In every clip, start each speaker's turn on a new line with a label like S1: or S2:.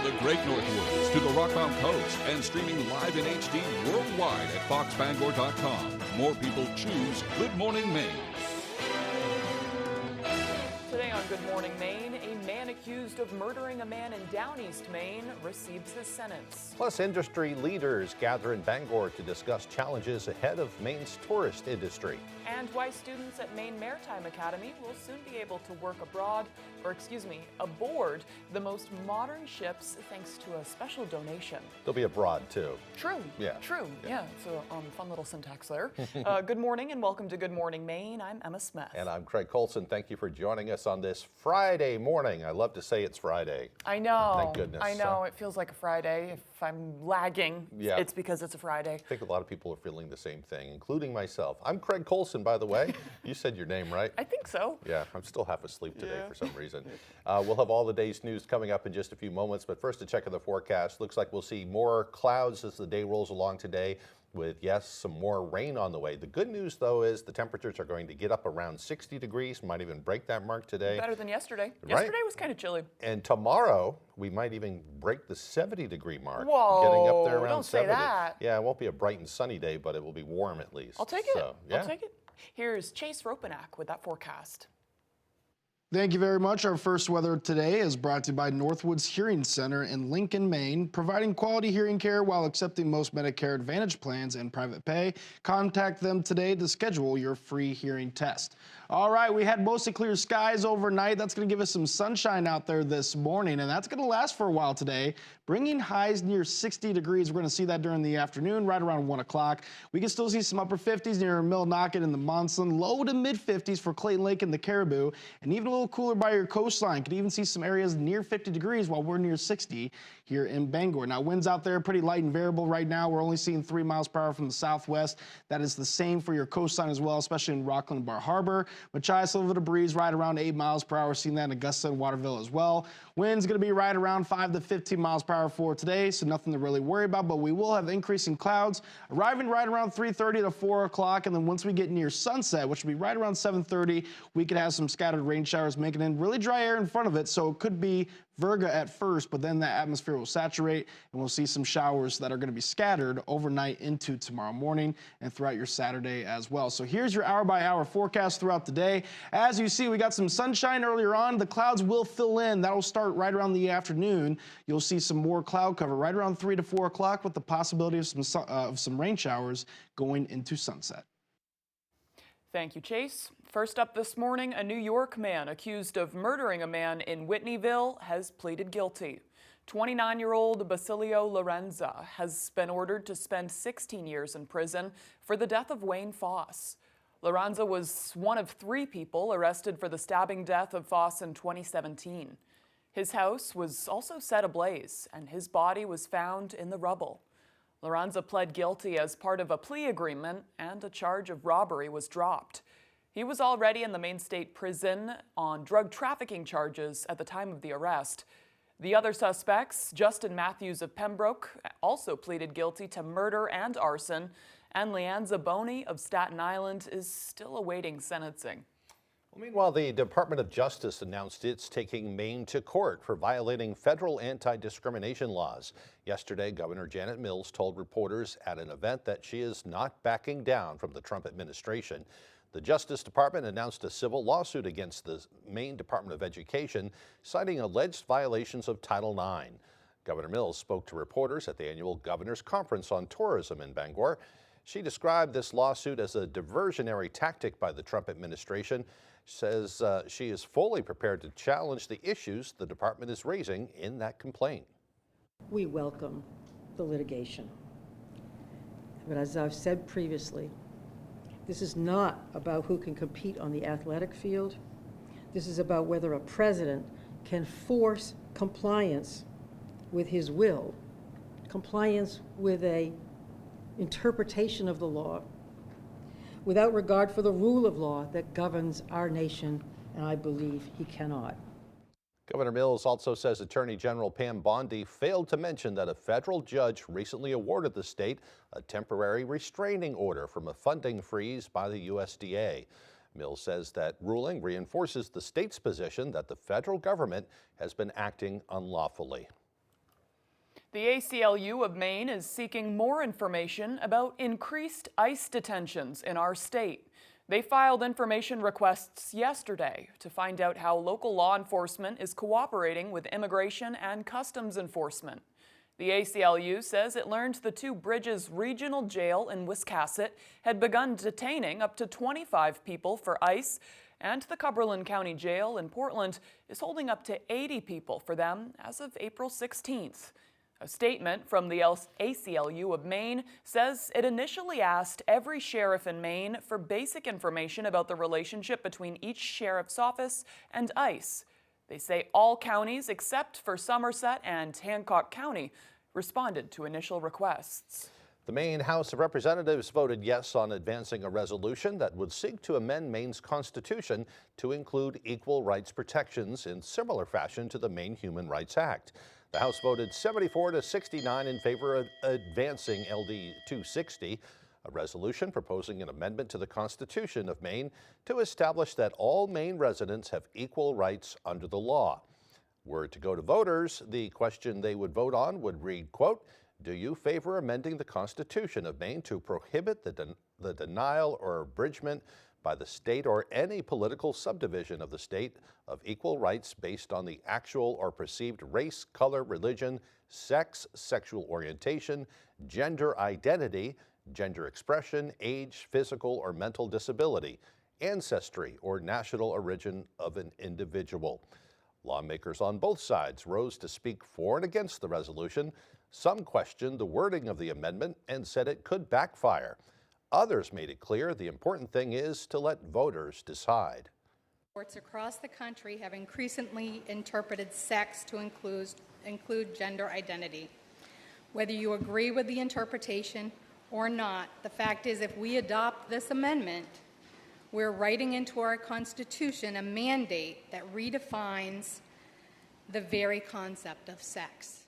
S1: the Great Northwoods to the Rock Mount Coast and streaming live in HD worldwide at foxbangor.com. More people choose Good Morning Maine.
S2: Today on Good Morning Maine, a man accused of murdering a man in Down East Maine receives his sentence.
S3: Plus, industry leaders gather in Bangor to discuss challenges ahead of Maine's tourist industry.
S2: And why students at Maine Maritime Academy will soon be able to work aboard the most modern ships thanks to a special donation.
S3: They'll be abroad, too.
S2: True.
S3: Yeah.
S2: True. Yeah. It's a fun little syntax there. Good morning and welcome to Good Morning Maine. I'm Emma Smith.
S3: And I'm Craig Colson. Thank you for joining us on this Friday morning. I love to say it's Friday.
S2: I know.
S3: Thank goodness.
S2: I know. It feels like a Friday. If I'm lagging, it's because it's a Friday.
S3: I think a lot of people are feeling the same thing, including myself. I'm Craig Colson, by the way. You said your name, right?
S2: I think so.
S3: Yeah, I'm still half asleep today for some reason. We'll have all the day's news coming up in just a few moments, but first a check of the forecast. Looks like we'll see more clouds as the day rolls along today with, yes, some more rain on the way. The good news, though, is the temperatures are going to get up around 60 degrees, might even break that mark today.
S2: Better than yesterday.
S3: Right?
S2: Yesterday was kind of chilly.
S3: And tomorrow, we might even break the 70-degree mark.
S2: Whoa,
S3: getting up there around
S2: don't
S3: 70.
S2: say that.
S3: Yeah, it won't be a bright and sunny day, but it will be warm at least.
S2: I'll take it.
S3: So, yeah.
S2: I'll take it. Here's Chase Ropenack with that forecast.
S4: Thank you very much. Our first weather today is brought to you by Northwoods Hearing Center in Lincoln, Maine, providing quality hearing care while accepting most Medicare Advantage plans and private pay. Contact them today to schedule your free hearing test. All right, we had mostly clear skies overnight. That's going to give us some sunshine out there this morning, and that's going to last for a while today, bringing highs near 60 degrees. We're going to see that during the afternoon, right around 1 o'clock. We can still see some upper 50s near Millinocket and the Monson, low to mid 50s for Clayton Lake and the Caribou, and even a little cooler by your coastline. Could even see some areas near 50 degrees while we're near 60 here in Bangor. Now, winds out there pretty light and variable right now. We're only seeing 3 miles per hour from the southwest. That is the same for your coastline as well, especially in Rockland Bar Harbor. Machias, a little bit of breeze right around 8 miles per hour. Seeing that in Augusta and Waterville as well. Wind's going to be right around 5 to 15 miles per hour for today, so nothing to really worry about, but we will have increasing clouds arriving right around 3:30 to 4 o'clock, and then once we get near sunset, which will be right around 7:30, we could have some scattered rain showers making in really dry air in front of it, so it could be virga at first, but then that atmosphere will saturate, and we'll see some showers that are going to be scattered overnight into tomorrow morning and throughout your Saturday as well. So here's your hour-by-hour forecast throughout the day. As you see, we got some sunshine earlier on. The clouds will fill in. That'll start right around the afternoon. You'll see some more cloud cover right around 3 to 4 o'clock with the possibility of some rain showers going into sunset.
S2: Thank you, Chase. First up this morning, a New York man accused of murdering a man in Whitneyville has pleaded guilty. 29-year-old Basilio Lorenza has been ordered to spend 16 years in prison for the death of Wayne Foss. Lorenza was one of 3 people arrested for the stabbing death of Foss in 2017. His house was also set ablaze, and his body was found in the rubble. Lorenza pled guilty as part of a plea agreement, and a charge of robbery was dropped. He was already in the Maine State Prison on drug trafficking charges at the time of the arrest. The other suspects, Justin Matthews of Pembroke, also pleaded guilty to murder and arson, and Leanne Zaboni of Staten Island is still awaiting sentencing.
S3: Well, meanwhile, the Department of Justice announced it's taking Maine to court for violating federal anti-discrimination laws. Yesterday, Governor Janet Mills told reporters at an event that she is not backing down from the Trump administration. The Justice Department announced a civil lawsuit against the Maine Department of Education, citing alleged violations of Title IX. Governor Mills spoke to reporters at the annual Governor's Conference on Tourism in Bangor. She described this lawsuit as a diversionary tactic by the Trump administration. Says she is fully prepared to challenge the issues the department is raising in that complaint.
S5: We welcome the litigation. But as I've said previously, this is not about who can compete on the athletic field. This is about whether a president can force compliance with his will, compliance with a interpretation of the law, without regard for the rule of law that governs our nation, and I believe he cannot.
S3: Governor Mills also says Attorney General Pam Bondi failed to mention that a federal judge recently awarded the state a temporary restraining order from a funding freeze by the USDA. Mills says that ruling reinforces the state's position that the federal government has been acting unlawfully.
S2: The ACLU of Maine is seeking more information about increased ICE detentions in our state. They filed information requests yesterday to find out how local law enforcement is cooperating with immigration and customs enforcement. The ACLU says it learned the Two Bridges Regional Jail in Wiscasset had begun detaining up to 25 people for ICE, and the Cumberland County Jail in Portland is holding up to 80 people for them as of April 16th. A statement from the ACLU of Maine says it initially asked every sheriff in Maine for basic information about the relationship between each sheriff's office and ICE. They say all counties except for Somerset and Hancock County responded to initial requests.
S3: The Maine House of Representatives voted yes on advancing a resolution that would seek to amend Maine's Constitution to include equal rights protections in similar fashion to the Maine Human Rights Act. The House voted 74 to 69 in favor of advancing LD 260, a resolution proposing an amendment to the Constitution of Maine to establish that all Maine residents have equal rights under the law. Were it to go to voters, the question they would vote on would read, quote, "Do you favor amending the Constitution of Maine to prohibit the denial or abridgment by the state or any political subdivision of the state of equal rights based on the actual or perceived race, color, religion, sex, sexual orientation, gender identity, gender expression, age, physical or mental disability, ancestry, or national origin of an individual?" Lawmakers on both sides rose to speak for and against the resolution. Some questioned the wording of the amendment and said it could backfire. Others made it clear the important thing is to let voters decide.
S6: Courts across the country have increasingly interpreted sex to include gender identity. Whether you agree with the interpretation or not, the fact is if we adopt this amendment, we're writing into our Constitution a mandate that redefines the very concept of sex.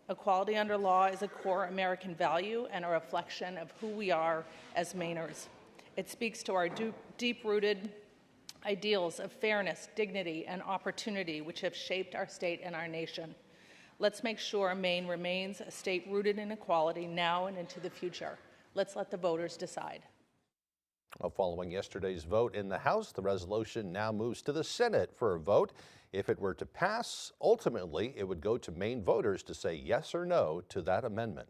S7: Equality under law is a core American value and a reflection of who we are as Mainers. It speaks to our deep-rooted ideals of fairness, dignity, and opportunity which have shaped our state and our nation. Let's make sure Maine remains a state rooted in equality now and into the future. Let's let the voters decide.
S3: Well, following yesterday's vote in the House, the resolution now moves to the Senate for a vote. If it were to pass, ultimately, it would go to Maine voters to say yes or no to that amendment.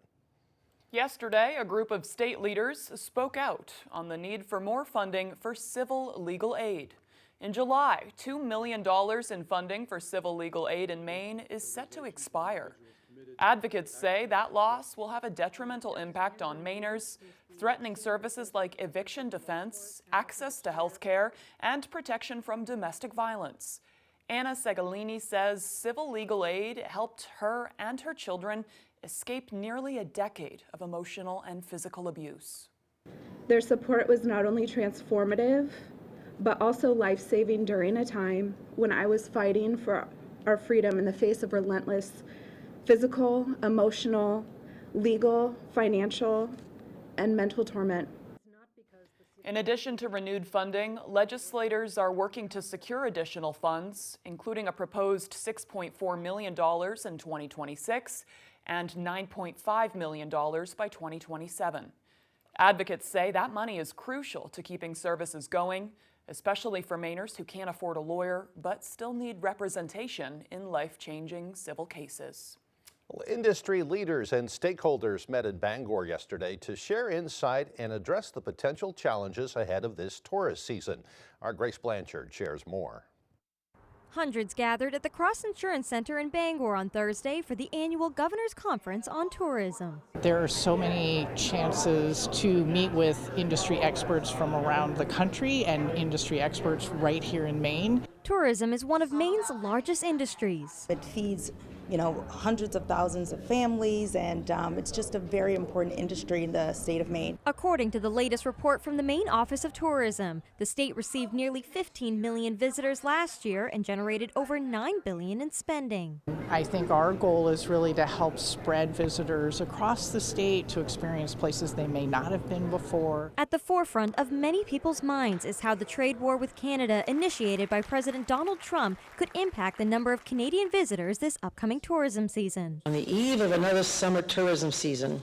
S2: Yesterday, a group of state leaders spoke out on the need for more funding for civil legal aid. In July, $2 million in funding for civil legal aid in Maine is set to expire. Advocates say that loss will have a detrimental impact on Mainers, threatening services like eviction defense, access to health care, and protection from domestic violence. Anna Segalini says civil legal aid helped her and her children escape nearly a decade of emotional and physical abuse.
S8: Their support was not only transformative, but also life-saving during a time when I was fighting for our freedom in the face of relentless physical, emotional, legal, financial, and mental torment.
S2: In addition to renewed funding, legislators are working to secure additional funds, including a proposed $6.4 million in 2026 and $9.5 million by 2027. Advocates say that money is crucial to keeping services going, especially for Mainers who can't afford a lawyer but still need representation in life-changing civil cases.
S3: Well, industry leaders and stakeholders met in Bangor yesterday to share insight and address the potential challenges ahead of this tourist season. Our Grace Blanchard shares more.
S9: Hundreds gathered at the Cross Insurance Center in Bangor on Thursday for the annual Governor's Conference on Tourism.
S10: There are so many chances to meet with industry experts from around the country and industry experts right here in Maine.
S9: Tourism is one of Maine's largest industries.
S11: It feeds hundreds of thousands of families, and it's just a very important industry in the state of Maine.
S9: According to the latest report from the Maine Office of Tourism, the state received nearly 15 million visitors last year and generated over $9 billion in spending.
S10: I think our goal is really to help spread visitors across the state to experience places they may not have been before.
S9: At the forefront of many people's minds is how the trade war with Canada, initiated by President Donald Trump, could impact the number of Canadian visitors this upcoming upcoming tourism season.
S12: On the eve of another summer tourism season,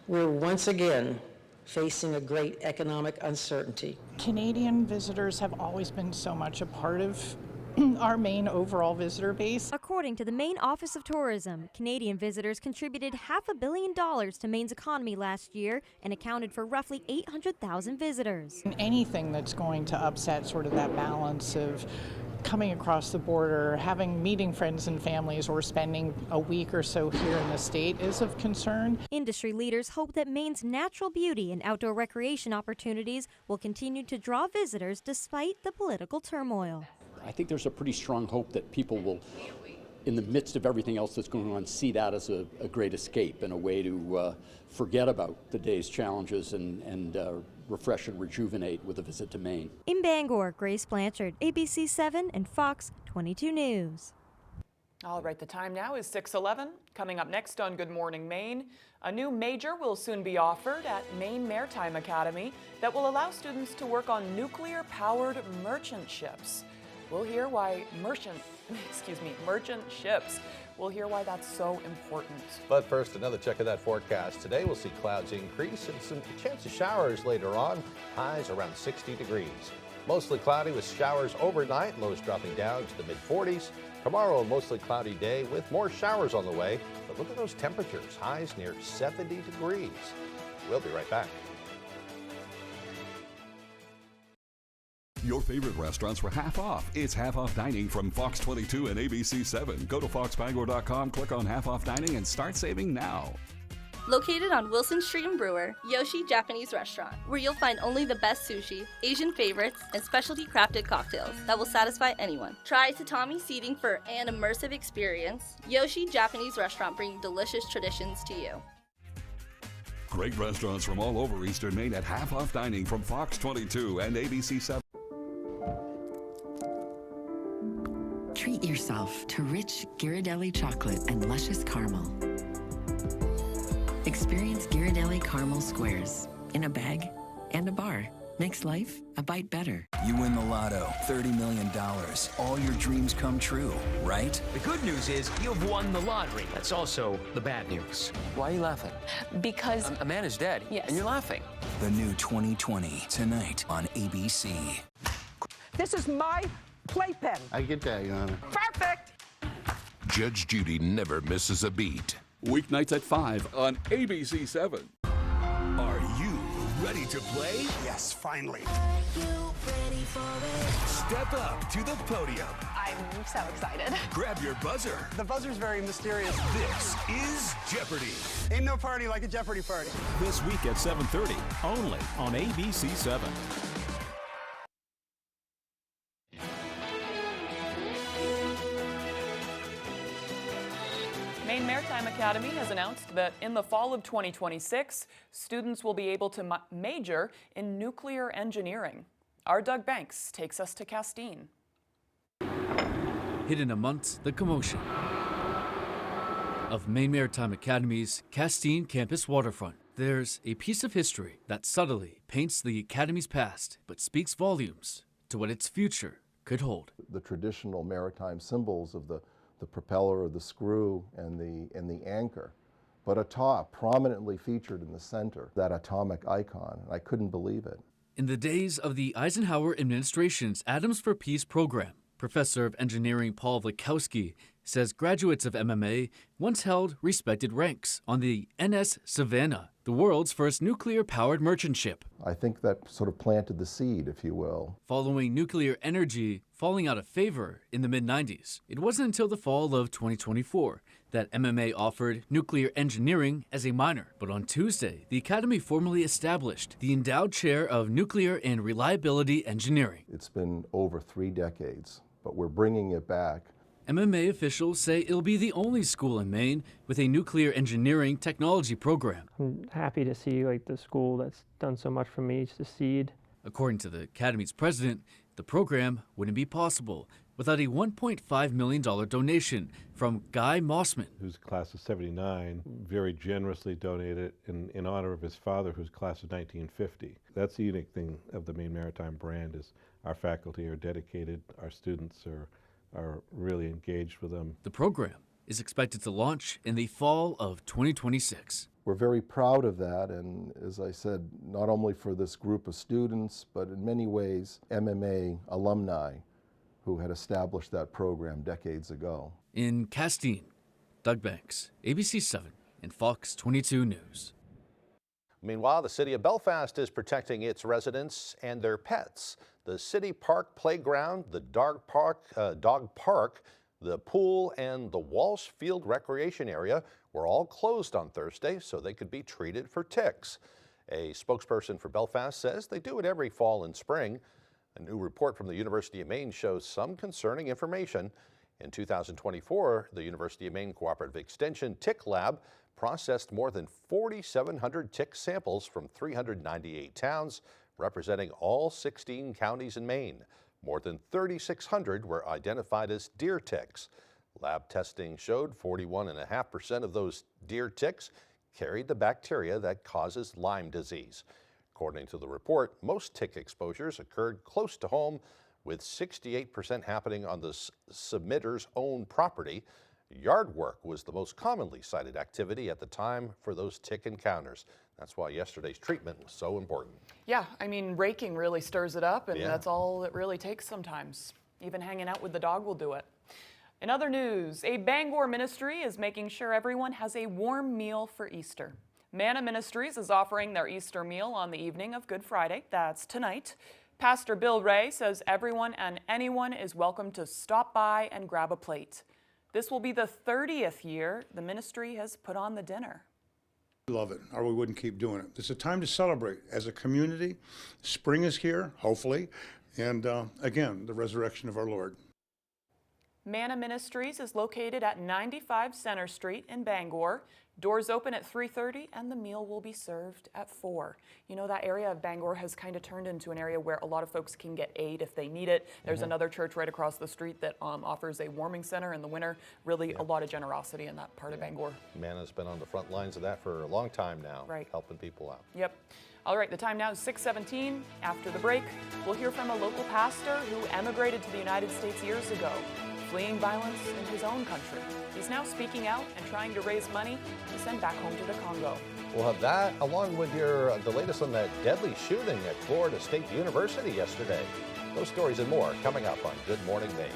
S12: we're once again facing a great economic uncertainty.
S10: Canadian visitors have always been so much a part of our Maine overall visitor base.
S9: According to the Maine Office of Tourism, Canadian visitors contributed $500 million to Maine's economy last year and accounted for roughly 800,000 visitors.
S10: Anything that's going to upset sort of that balance of coming across the border, meeting friends and families, or spending a week or so here in the state is of concern.
S9: Industry leaders hope that Maine's natural beauty and outdoor recreation opportunities will continue to draw visitors despite the political turmoil.
S13: I think there's a pretty strong hope that people will, in the midst of everything else that's going on, see that as a great escape and a way to forget about the day's challenges and refresh and rejuvenate with a visit to Maine.
S9: In Bangor, Grace Blanchard, ABC 7 and Fox 22 News.
S2: All right, the time now is 6:11. Coming up next on Good Morning Maine, a new major will soon be offered at Maine Maritime Academy that will allow students to work on nuclear-powered merchant ships. We'll hear why merchant ships. We'll hear why that's so important.
S3: But first, another check of that forecast. Today we'll see clouds increase and some chance of showers later on. Highs around 60 degrees. Mostly cloudy with showers overnight, lows dropping down to the mid-40s. Tomorrow, a mostly cloudy day with more showers on the way. But look at those temperatures, highs near 70 degrees. We'll be right back.
S1: Your favorite restaurants for half off. It's half off dining from Fox 22 and ABC 7. Go to foxbangor.com, click on half off dining, and start saving now.
S14: Located on Wilson Street in Brewer, Yoshi Japanese Restaurant, where you'll find only the best sushi, Asian favorites, and specialty crafted cocktails that will satisfy anyone. Try tatami seating for an immersive experience. Yoshi Japanese Restaurant, bringing delicious traditions to you.
S1: Great restaurants from all over Eastern Maine at half off dining from Fox 22 and ABC 7.
S15: Treat yourself to rich Ghirardelli chocolate and luscious caramel. Experience Ghirardelli caramel squares in a bag and a bar. Makes life a bite better.
S16: You win the lotto, $30 million. All your dreams come true, right?
S17: The good news is you've won the lottery. That's also the bad news. Why are you laughing?
S18: Because
S17: a man is dead.
S18: Yes.
S17: And you're laughing.
S16: The new 2020, tonight on ABC.
S19: This is my playpen.
S20: I get that, Your Honor.
S19: Perfect.
S21: Judge Judy never misses a beat.
S1: Weeknights at 5 on ABC 7.
S21: Are you ready to play?
S22: Yes, finally.
S21: Step up to the podium.
S18: I'm so excited.
S21: Grab your buzzer.
S22: The buzzer's very mysterious.
S21: This is Jeopardy!
S22: Ain't no party like a Jeopardy party.
S23: This week at 7:30, only on ABC 7.
S2: Maine Maritime Academy has announced that in the fall of 2026, students will be able to major in nuclear engineering. Our Doug Banks takes us to Castine.
S24: Hidden amongst the commotion of Maine Maritime Academy's Castine campus waterfront, there's a piece of history that subtly paints the Academy's past, but speaks volumes to what its future could hold.
S25: The traditional maritime symbols of the propeller or the screw and the anchor, but atop, prominently featured in the center, that atomic icon, and I couldn't believe it.
S24: In the days of the Eisenhower administration's Atoms for Peace program, Professor of Engineering Paul Wachowski says graduates of MMA once held respected ranks on the NS Savannah, the world's first nuclear-powered merchant ship.
S25: I think that sort of planted the seed, if you will.
S24: Following nuclear energy falling out of favor in the mid-90s, it wasn't until the fall of 2024 that MMA offered nuclear engineering as a minor. But on Tuesday, the Academy formally established the endowed chair of nuclear and reliability engineering.
S25: It's been over 3 decades, but we're bringing it back.
S24: MMA officials say it'll be the only school in Maine with a nuclear engineering technology program.
S26: I'm happy to see the school that's done so much for me succeed.
S24: According to the Academy's president, the program wouldn't be possible without a $1.5 million donation from Guy Mossman,
S27: who's class of 79, very generously donated in honor of his father, who's class of 1950. That's the unique thing of the Maine Maritime brand, is our faculty are dedicated, our students are really engaged with them.
S24: The program is expected to launch in the fall of 2026.
S25: We're very proud of that, and as I said, not only for this group of students, but in many ways MMA alumni who had established that program decades ago.
S24: In Castine, Doug Banks, ABC 7 and Fox 22 News.
S3: Meanwhile, the city of Belfast is protecting its residents and their pets. The city park playground, the dog park, the pool, and the Walsh Field recreation area were all closed on Thursday so they could be treated for ticks. A spokesperson for Belfast says they do it every fall and spring. A new report from the University of Maine shows some concerning information. In 2024, the University of Maine Cooperative Extension Tick Lab processed more than 4,700 tick samples from 398 towns, representing all 16 counties in Maine. More than 3,600 were identified as deer ticks. Lab testing showed 41.5% of those deer ticks carried the bacteria that causes Lyme disease. According to the report, most tick exposures occurred close to home, with 68% happening on the submitter's own property. Yard work was the most commonly cited activity at the time for those tick encounters. That's why yesterday's treatment was so important.
S2: Yeah, I mean, raking really stirs it up, and that's all it really takes sometimes. Even hanging out with the dog will do it. In other news, a Bangor ministry is making sure everyone has a warm meal for Easter. Manna Ministries is offering their Easter meal on the evening of Good Friday. That's tonight. Pastor Bill Ray says everyone and anyone is welcome to stop by and grab a plate. This will be the 30th year the ministry has put on the dinner.
S4: We love it, or we wouldn't keep doing it. It's a time to celebrate as a community. Spring is here, hopefully, and again, the resurrection of our Lord.
S2: Manna Ministries is located at 95 Center Street in Bangor. Doors open at 3:30 and the meal will be served at 4. You know, that area of Bangor has kind of turned into an area where a lot of folks can get aid if they need it. There's another church right across the street that offers a warming center in the winter. Really a lot of generosity in that part of Bangor.
S3: Manna's been on the front lines of that for a long time now, helping people out.
S2: Yep. All right, the time now is 6:17. After the break, we'll hear from a local pastor who emigrated to the United States years ago, fleeing violence in his own country. He's now speaking out and trying to raise money to send back home to the Congo.
S3: We'll have that along with the latest on that deadly shooting at Florida State University yesterday. Those stories and more coming up on Good Morning Maine.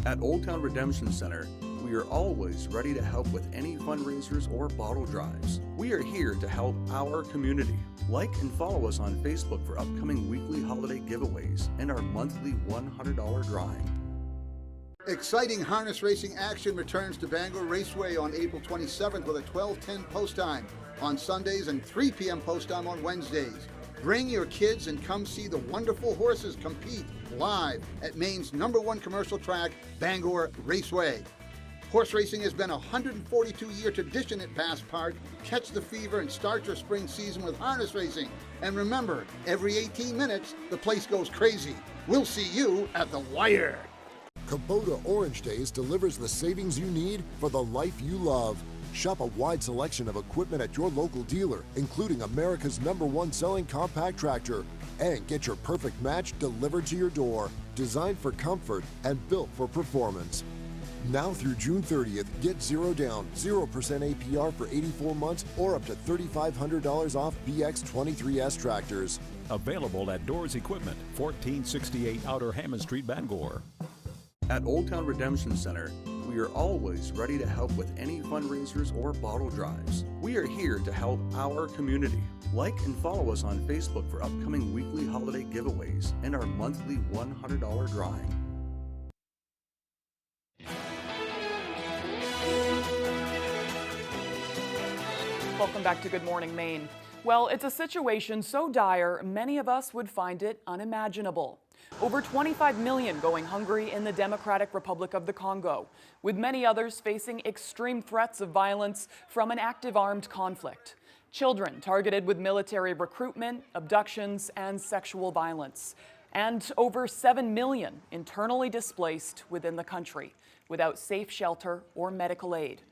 S5: At Old Town Redemption Center, we are always ready to help with any fundraisers or bottle drives. We are here to help our community. Like and follow us on Facebook for upcoming weekly holiday giveaways and our monthly $100 drawing.
S6: Exciting harness racing action returns to Bangor Raceway on April 27th with a 12:10 post time on Sundays and 3 p.m. post time on Wednesdays. Bring your kids and come see the wonderful horses compete live at Maine's #1 commercial track, Bangor Raceway. Horse racing has been a 142-year tradition at Bass Park. Catch the fever and start your spring season with harness racing. And remember, every 18 minutes, the place goes crazy. We'll see you at the wire.
S7: Kubota Orange Days delivers the savings you need for the life you love. Shop a wide selection of equipment at your local dealer, including America's #1 selling compact tractor. And get your perfect match delivered to your door. Designed for comfort and built for performance. Now through June 30th, get 0 down, 0% APR for 84 months or up to $3,500 off BX23S tractors.
S23: Available at Doors Equipment, 1468 Outer Hammond Street, Bangor.
S5: At Old Town Redemption Center, we are always ready to help with any fundraisers or bottle drives. We are here to help our community. Like and follow us on Facebook for upcoming weekly holiday giveaways and our monthly $100 drawing.
S2: Welcome back to Good Morning Maine. Well, it's a situation so dire, many of us would find it unimaginable. Over 25 million going hungry in the Democratic Republic of the Congo, with many others facing extreme threats of violence from an active armed conflict. Children targeted with military recruitment, abductions, and sexual violence. And over 7 million internally displaced within the country, without safe shelter or medical aid.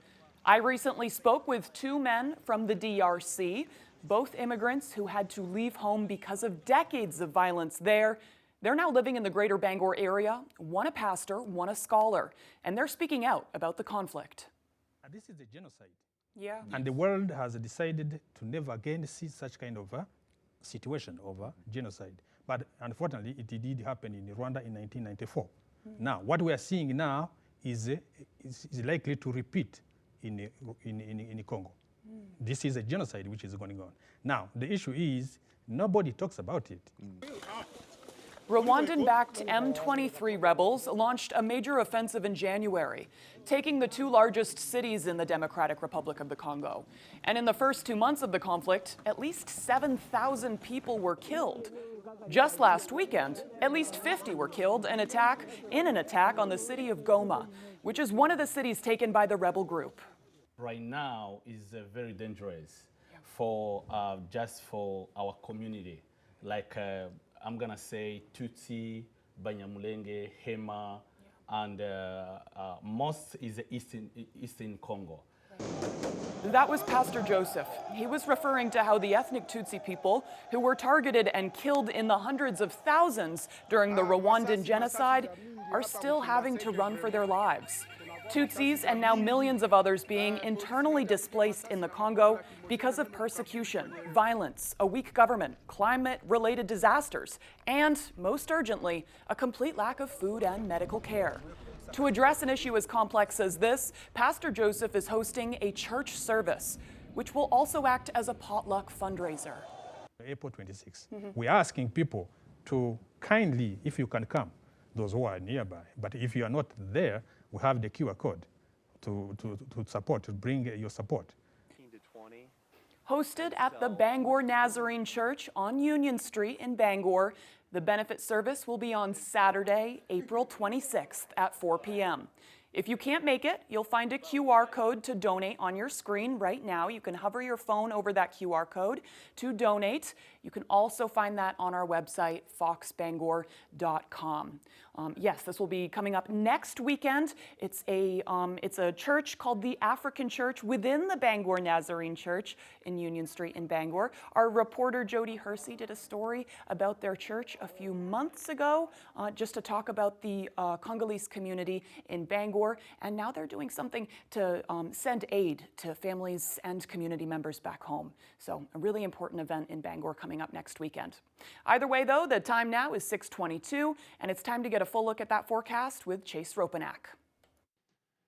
S2: I recently spoke with 2 men from the DRC, both immigrants who had to leave home because of decades of violence there. They're now living in the greater Bangor area, one a pastor, one a scholar, and they're speaking out about the conflict.
S8: This is a genocide.
S2: Yeah.
S8: And the world has decided to never again see such kind of a situation of a genocide. But unfortunately, it did happen in Rwanda in 1994. Now, what we are seeing now is likely to repeat in Congo. This is a genocide which is going on. Now, the issue is nobody talks about it.
S2: Rwandan-backed M23 rebels launched a major offensive in January, taking the two largest cities in the Democratic Republic of the Congo. And in the first 2 months of the conflict, at least 7,000 people were killed. Just last weekend, at least 50 were killed in an attack on the city of Goma, which is one of the cities taken by the rebel group.
S9: Right now is very dangerous for just for our community. Like I'm gonna say Tutsi, Banyamulenge, Hema, and most is Eastern Congo.
S2: That was Pastor Joseph. He was referring to how the ethnic Tutsi people who were targeted and killed in the hundreds of thousands during the Rwandan genocide are still having to run for their lives. Tutsis and now millions of others being internally displaced in the Congo because of persecution, violence, a weak government, climate-related disasters, and, most urgently, a complete lack of food and medical care. To address an issue as complex as this, Pastor Joseph is hosting a church service, which will also act as a potluck fundraiser.
S8: April 26th. We're asking people to kindly, if you can come, those who are nearby. But if you are not there, we have the QR code to support, to bring your support.
S2: Hosted at the Bangor Nazarene Church on Union Street in Bangor, the benefit service will be on Saturday, April 26th at 4 p.m. If you can't make it, you'll find a QR code to donate on your screen right now. You can hover your phone over that QR code to donate. You can also find that on our website, foxbangor.com. Yes, this will be coming up next weekend. It's a church called the African Church within the Bangor Nazarene Church in Union Street in Bangor. Our reporter Jody Hersey did a story about their church a few months ago, just to talk about the Congolese community in Bangor. And now they're doing something to send aid to families and community members back home. So a really important event in Bangor coming up next weekend. Either way, though, the time now is 6:22, and it's time to get a full look at that forecast with Chase Ropanak.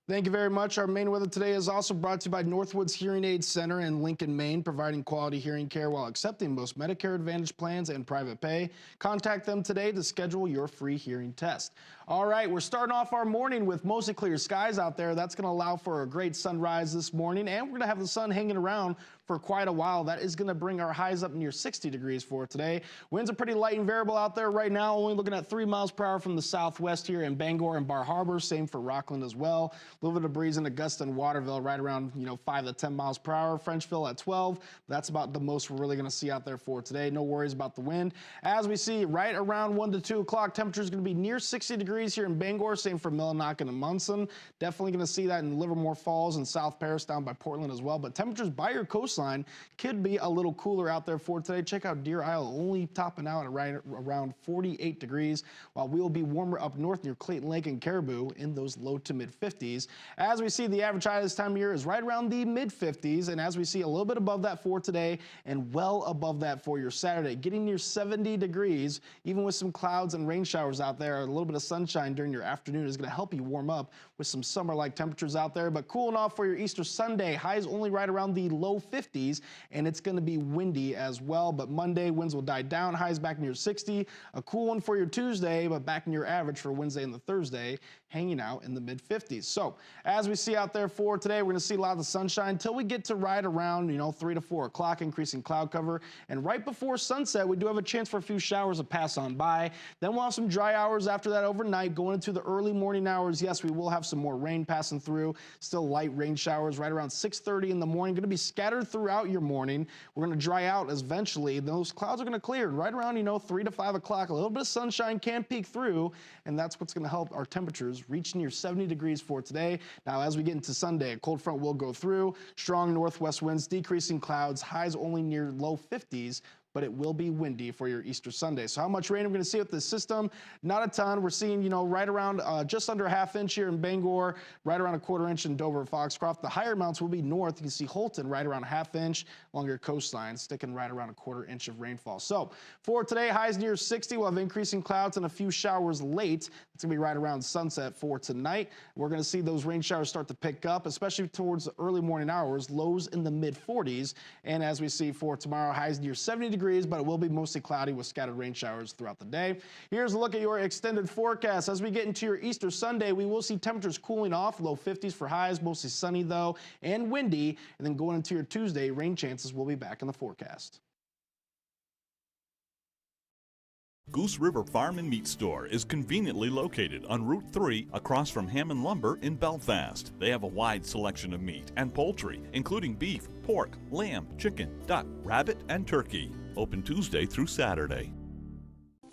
S10: Thank you very much. Our main weather today is also brought to you by Northwoods Hearing Aid Center in Lincoln, Maine, providing quality hearing care while accepting most Medicare Advantage plans and private pay. Contact them today to schedule your free hearing test. All right, we're starting off our morning with mostly clear skies out there. That's going to allow for a great sunrise this morning, and we're going to have the sun hanging around for quite a while. That is going to bring our highs up near 60 degrees for today. Winds are pretty light and variable out there right now, only looking at 3 miles per hour from the southwest here in Bangor and Bar Harbor. Same for Rockland as well. A little bit of breeze in Augusta and Waterville right around 5 to 10 miles per hour. Frenchville at 12. That's about the most we're really going to see out there for today. No worries about the wind. As we see right around 1 to 2 o'clock, temperature is going to be near 60 degrees here in Bangor. Same for Millinock and Munson. Definitely going to see that in Livermore Falls and South Paris down by Portland as well. But temperatures by your coastline could be a little cooler out there for today. Check out Deer Isle, only topping out at right around 48 degrees, while we will be warmer up north near Clayton Lake and Caribou in those low to mid 50s. As we see, the average high this time of year is right around the mid 50s, and as we see, a little bit above that for today and well above that for your Saturday, getting near 70 degrees, even with some clouds and rain showers out there. A little bit of sunshine during your afternoon is going to help you warm up with some summer-like temperatures out there, but cooling off for your Easter Sunday. Highs only right around the low 50s, and it's going to be windy as well. But Monday, winds will die down. Highs back near 60. A cool one for your Tuesday, but back in your average for Wednesday and the Thursday, hanging out in the mid 50s. So as we see out there for today, we're going to see a lot of the sunshine until we get to right around 3 to 4 o'clock, increasing cloud cover. And right before sunset, we do have a chance for a few showers to pass on by. Then we'll have some dry hours after that overnight. Going into the early morning hours, yes, we will have some more rain passing through. Still light rain showers right around 6:30 in the morning. Going to be scattered throughout your morning. We're going to dry out eventually. Those clouds are going to clear. And right around 3 to 5 o'clock, a little bit of sunshine can peek through, and that's what's going to help our temperatures reach near 70 degrees for today. Now, as we get into Sunday, a cold front will go through. Strong northwest winds, decreasing clouds, highs only near low 50s. but it will be windy for your Easter Sunday. So how much rain we're going to see with this system? Not a ton. We're seeing, right around just under a ½ inch here in Bangor, right around a ¼ inch in Dover, Foxcroft. The higher amounts will be north. You can see Holton right around a ½ inch along your coastline, sticking right around a ¼ inch of rainfall. So for today, highs near 60. We'll have increasing clouds and a few showers late. It's going to be right around sunset for tonight. We're going to see those rain showers start to pick up, especially towards the early morning hours, lows in the mid-40s. And as we see for tomorrow, highs near 70 degrees, but it will be mostly cloudy with scattered rain showers throughout the day. Here's a look at your extended forecast. As we get into your Easter Sunday, we will see temperatures cooling off, low 50s for highs, mostly sunny though, and windy. And then going into your Tuesday, rain chances will be back in the forecast.
S11: Goose River Farm and Meat Store is conveniently located on Route 3 across from Hammond Lumber in Belfast. They have a wide selection of meat and poultry, including beef, pork, lamb, chicken, duck, rabbit, and turkey. Open Tuesday through Saturday.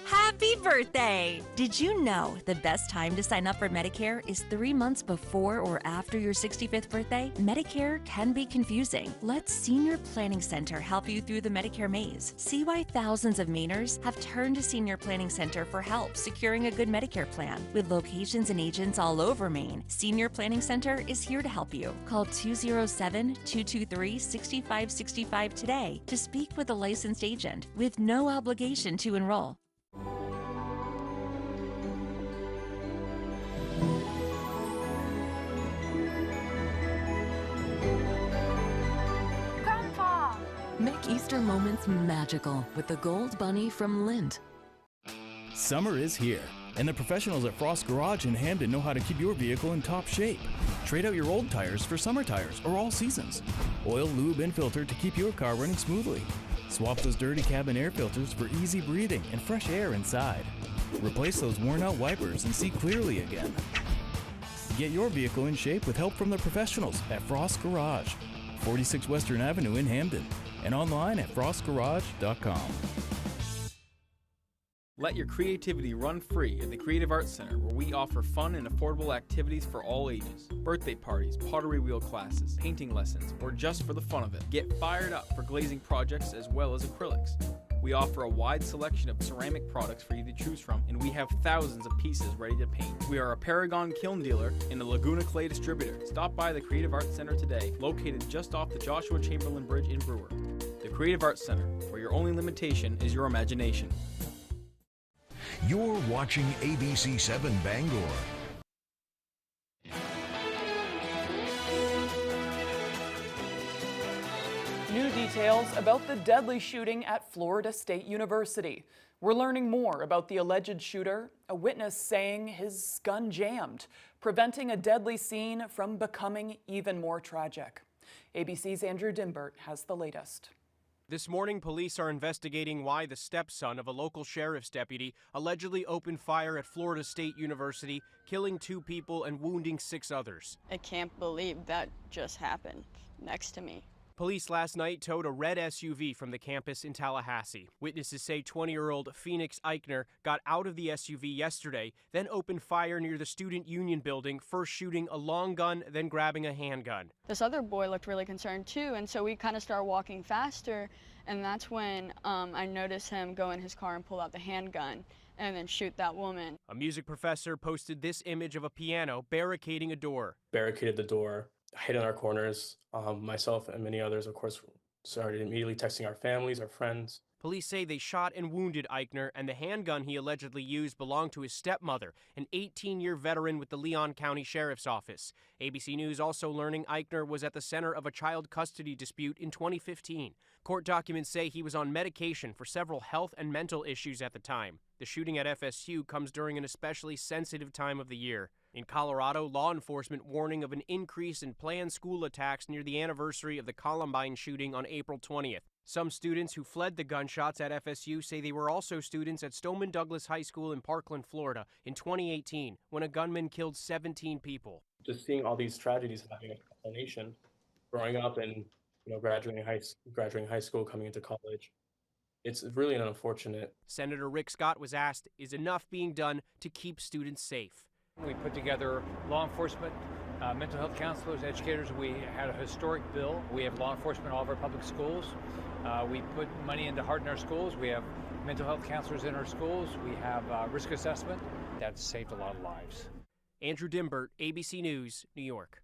S12: Happy birthday! Did you know the best time to sign up for Medicare is 3 months before or after your 65th birthday? Medicare can be confusing. Let Senior Planning Center help you through the Medicare maze. See why thousands of Mainers have turned to Senior Planning Center for help securing a good Medicare plan. With locations and agents all over Maine, Senior Planning Center is here to help you. Call 207-223-6565 today to speak with a licensed agent with no obligation to enroll.
S18: Grandpa!
S13: Make Easter moments magical with the Gold Bunny from Lindt.
S14: Summer is here, and the professionals at Frost Garage in Hamden know how to keep your vehicle in top shape. Trade out your old tires for summer tires or all seasons. Oil, lube, and filter to keep your car running smoothly. Swap those dirty cabin air filters for easy breathing and fresh air inside. Replace those worn-out wipers and see clearly again. Get your vehicle in shape with help from the professionals at Frost Garage, 46 Western Avenue in Hamden, and online at frostgarage.com.
S15: Let your creativity run free at the Creative Arts Center, where we offer fun and affordable activities for all ages. Birthday parties, pottery wheel classes, painting lessons, or just for the fun of it. Get fired up for glazing projects as well as acrylics. We offer a wide selection of ceramic products for you to choose from, and we have thousands of pieces ready to paint. We are a Paragon kiln dealer and a Laguna Clay distributor. Stop by the Creative Arts Center today, located just off the Joshua Chamberlain Bridge in Brewer. The Creative Arts Center, where your only limitation is your imagination.
S17: You're watching ABC 7 Bangor.
S2: New details about the deadly shooting at Florida State University. We're learning more about the alleged shooter, a witness saying his gun jammed, preventing a deadly scene from becoming even more tragic. ABC's Andrew Dimbert has the latest.
S20: This morning, police are investigating why the stepson of a local sheriff's deputy allegedly opened fire at Florida State University, killing 2 people and wounding 6 others.
S28: I can't believe that just happened next to me.
S20: Police last night towed a red SUV from the campus in Tallahassee. Witnesses say 20-year-old Phoenix Eichner got out of the SUV yesterday, then opened fire near the Student Union building, first shooting a long gun, then grabbing a handgun.
S28: This other boy looked really concerned too, and so we kind of started walking faster, and that's when I noticed him go in his car and pull out the handgun and then shoot that woman.
S20: A music professor posted this image of a piano barricading a door.
S29: Barricaded the door, hid in our corners. Myself and many others, of course, started immediately texting our families, our friends.
S20: Police say they shot and wounded Eichner, and the handgun he allegedly used belonged to his stepmother, an 18-year veteran with the Leon County Sheriff's Office. ABC News also learning Eichner was at the center of a child custody dispute in 2015. Court documents say he was on medication for several health and mental issues at the time. The shooting at FSU comes during an especially sensitive time of the year. In Colorado, law enforcement warning of an increase in planned school attacks near the anniversary of the Columbine shooting on April 20th. Some students who fled the gunshots at FSU say they were also students at Stoneman Douglas High School in Parkland, Florida in 2018, when a gunman killed 17 people.
S29: Just seeing all these tragedies having a nation, growing up and graduating high school, coming into college, it's really an unfortunate.
S20: Senator Rick Scott was asked, is enough being done to keep students safe?
S30: We put together law enforcement
S1: mental health counselors, educators. We had a historic bill. We have law enforcement in all of our public schools. We put money into heart in our schools. We have mental health counselors in our schools. We have risk assessment. That's saved a lot of lives.
S20: Andrew Dimbert, ABC News, New York.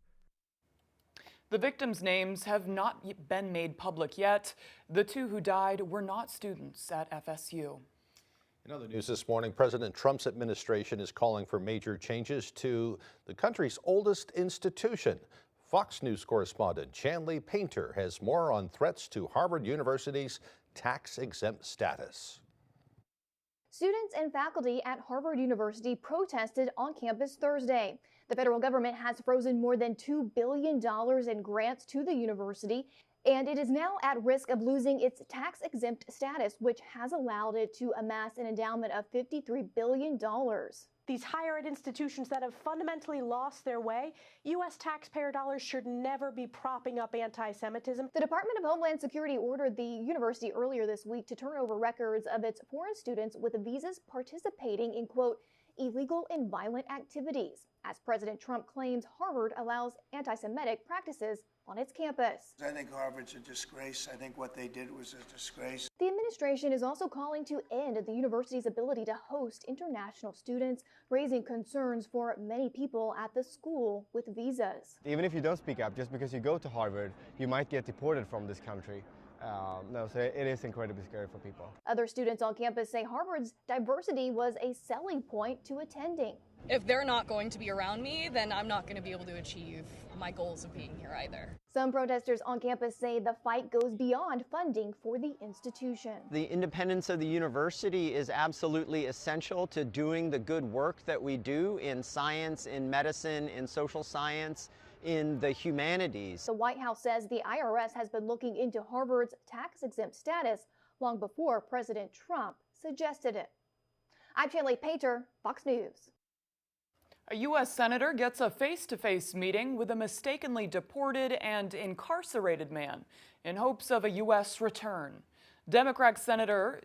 S2: The victims' names have not been made public yet. The two who died were not students at FSU.
S3: In other news this morning, President Trump's administration is calling for major changes to the country's oldest institution. Fox News correspondent Chanley Painter has more on threats to Harvard University's tax-exempt status.
S16: Students and faculty at Harvard University protested on campus Thursday. The federal government has frozen more than $2 billion in grants to the university, and it is now at risk of losing its tax-exempt status, which has allowed it to amass an endowment of $53 billion.
S19: These higher ed institutions that have fundamentally lost their way, U.S. taxpayer dollars should never be propping up anti-Semitism.
S16: The Department of Homeland Security ordered the university earlier this week to turn over records of its foreign students with visas participating in, quote, illegal and violent activities, as President Trump claims Harvard allows anti-Semitic practices on its campus.
S21: I think Harvard's a disgrace. I think what they did was a disgrace.
S16: The administration is also calling to end the university's ability to host international students, raising concerns for many people at the school with visas.
S22: Even if you don't speak up, just because you go to Harvard, you might get deported from this country. So it is incredibly scary for people.
S16: Other students on campus say Harvard's diversity was a selling point to attending.
S24: If they're not going to be around me, then I'm not going to be able to achieve my goals of being here either.
S16: Some protesters on campus say the fight goes beyond funding for the institution.
S25: The independence of the university is absolutely essential to doing the good work that we do in science, in medicine, in social science, in the humanities.
S16: The White House says the IRS has been looking into Harvard's tax-exempt status long before President Trump suggested it. I'm Chanley Painter, Fox News.
S2: A U.S. senator gets a face-to-face meeting with a mistakenly deported and incarcerated man in hopes of a U.S. return. Democrat Senator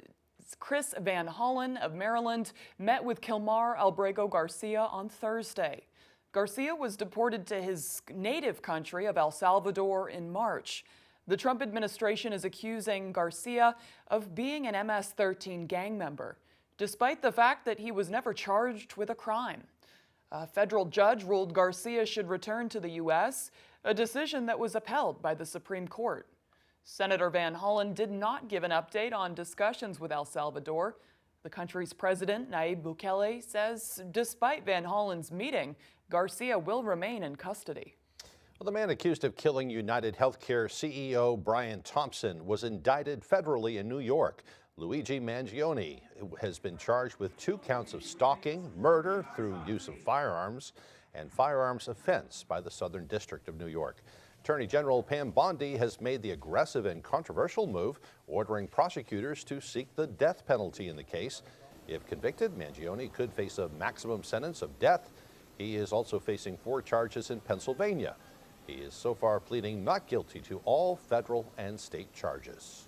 S2: Chris Van Hollen of Maryland met with Kilmar Albrego Garcia on Thursday. Garcia was deported to his native country of El Salvador in March. The Trump administration is accusing Garcia of being an MS-13 gang member, despite the fact that he was never charged with a crime. A federal judge ruled Garcia should return to the U.S., a decision that was upheld by the Supreme Court. Senator Van Hollen did not give an update on discussions with El Salvador. The country's president, Nayib Bukele, says despite Van Hollen's meeting, Garcia will remain in custody.
S3: Well, the man accused of killing United Healthcare CEO Brian Thompson was indicted federally in New York. Luigi Mangione has been charged with 2 counts of stalking, murder through use of firearms, and firearms offense by the Southern District of New York. Attorney General Pam Bondi has made the aggressive and controversial move, ordering prosecutors to seek the death penalty in the case. If convicted, Mangione could face a maximum sentence of death. He is also facing 4 charges in Pennsylvania. He is so far pleading not guilty to all federal and state charges.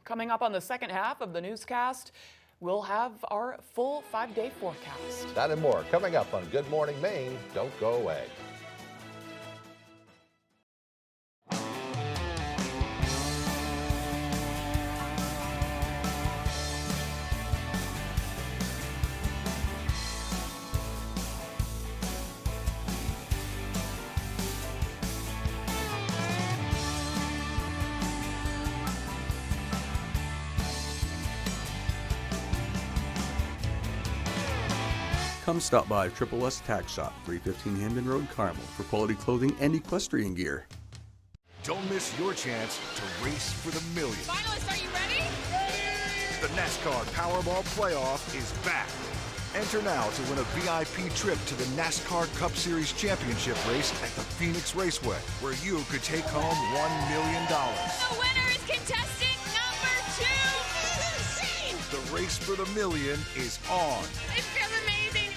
S2: Coming up on the second half of the newscast, we'll have our full 5-day forecast.
S3: That and more coming up on Good Morning Maine. Don't go away.
S5: Come stop by Triple S Tack Shop, 315 Hamden Road, Carmel, for quality clothing and equestrian gear.
S17: Don't miss your chance to race for the million.
S18: Finalists, are you ready?
S17: The NASCAR Powerball Playoff is back. Enter now to win a VIP trip to the NASCAR Cup Series Championship race at the Phoenix Raceway, where you could take home $1 million.
S18: The winner is contestant number 2.
S17: The race for the million is on.
S18: It feels amazing.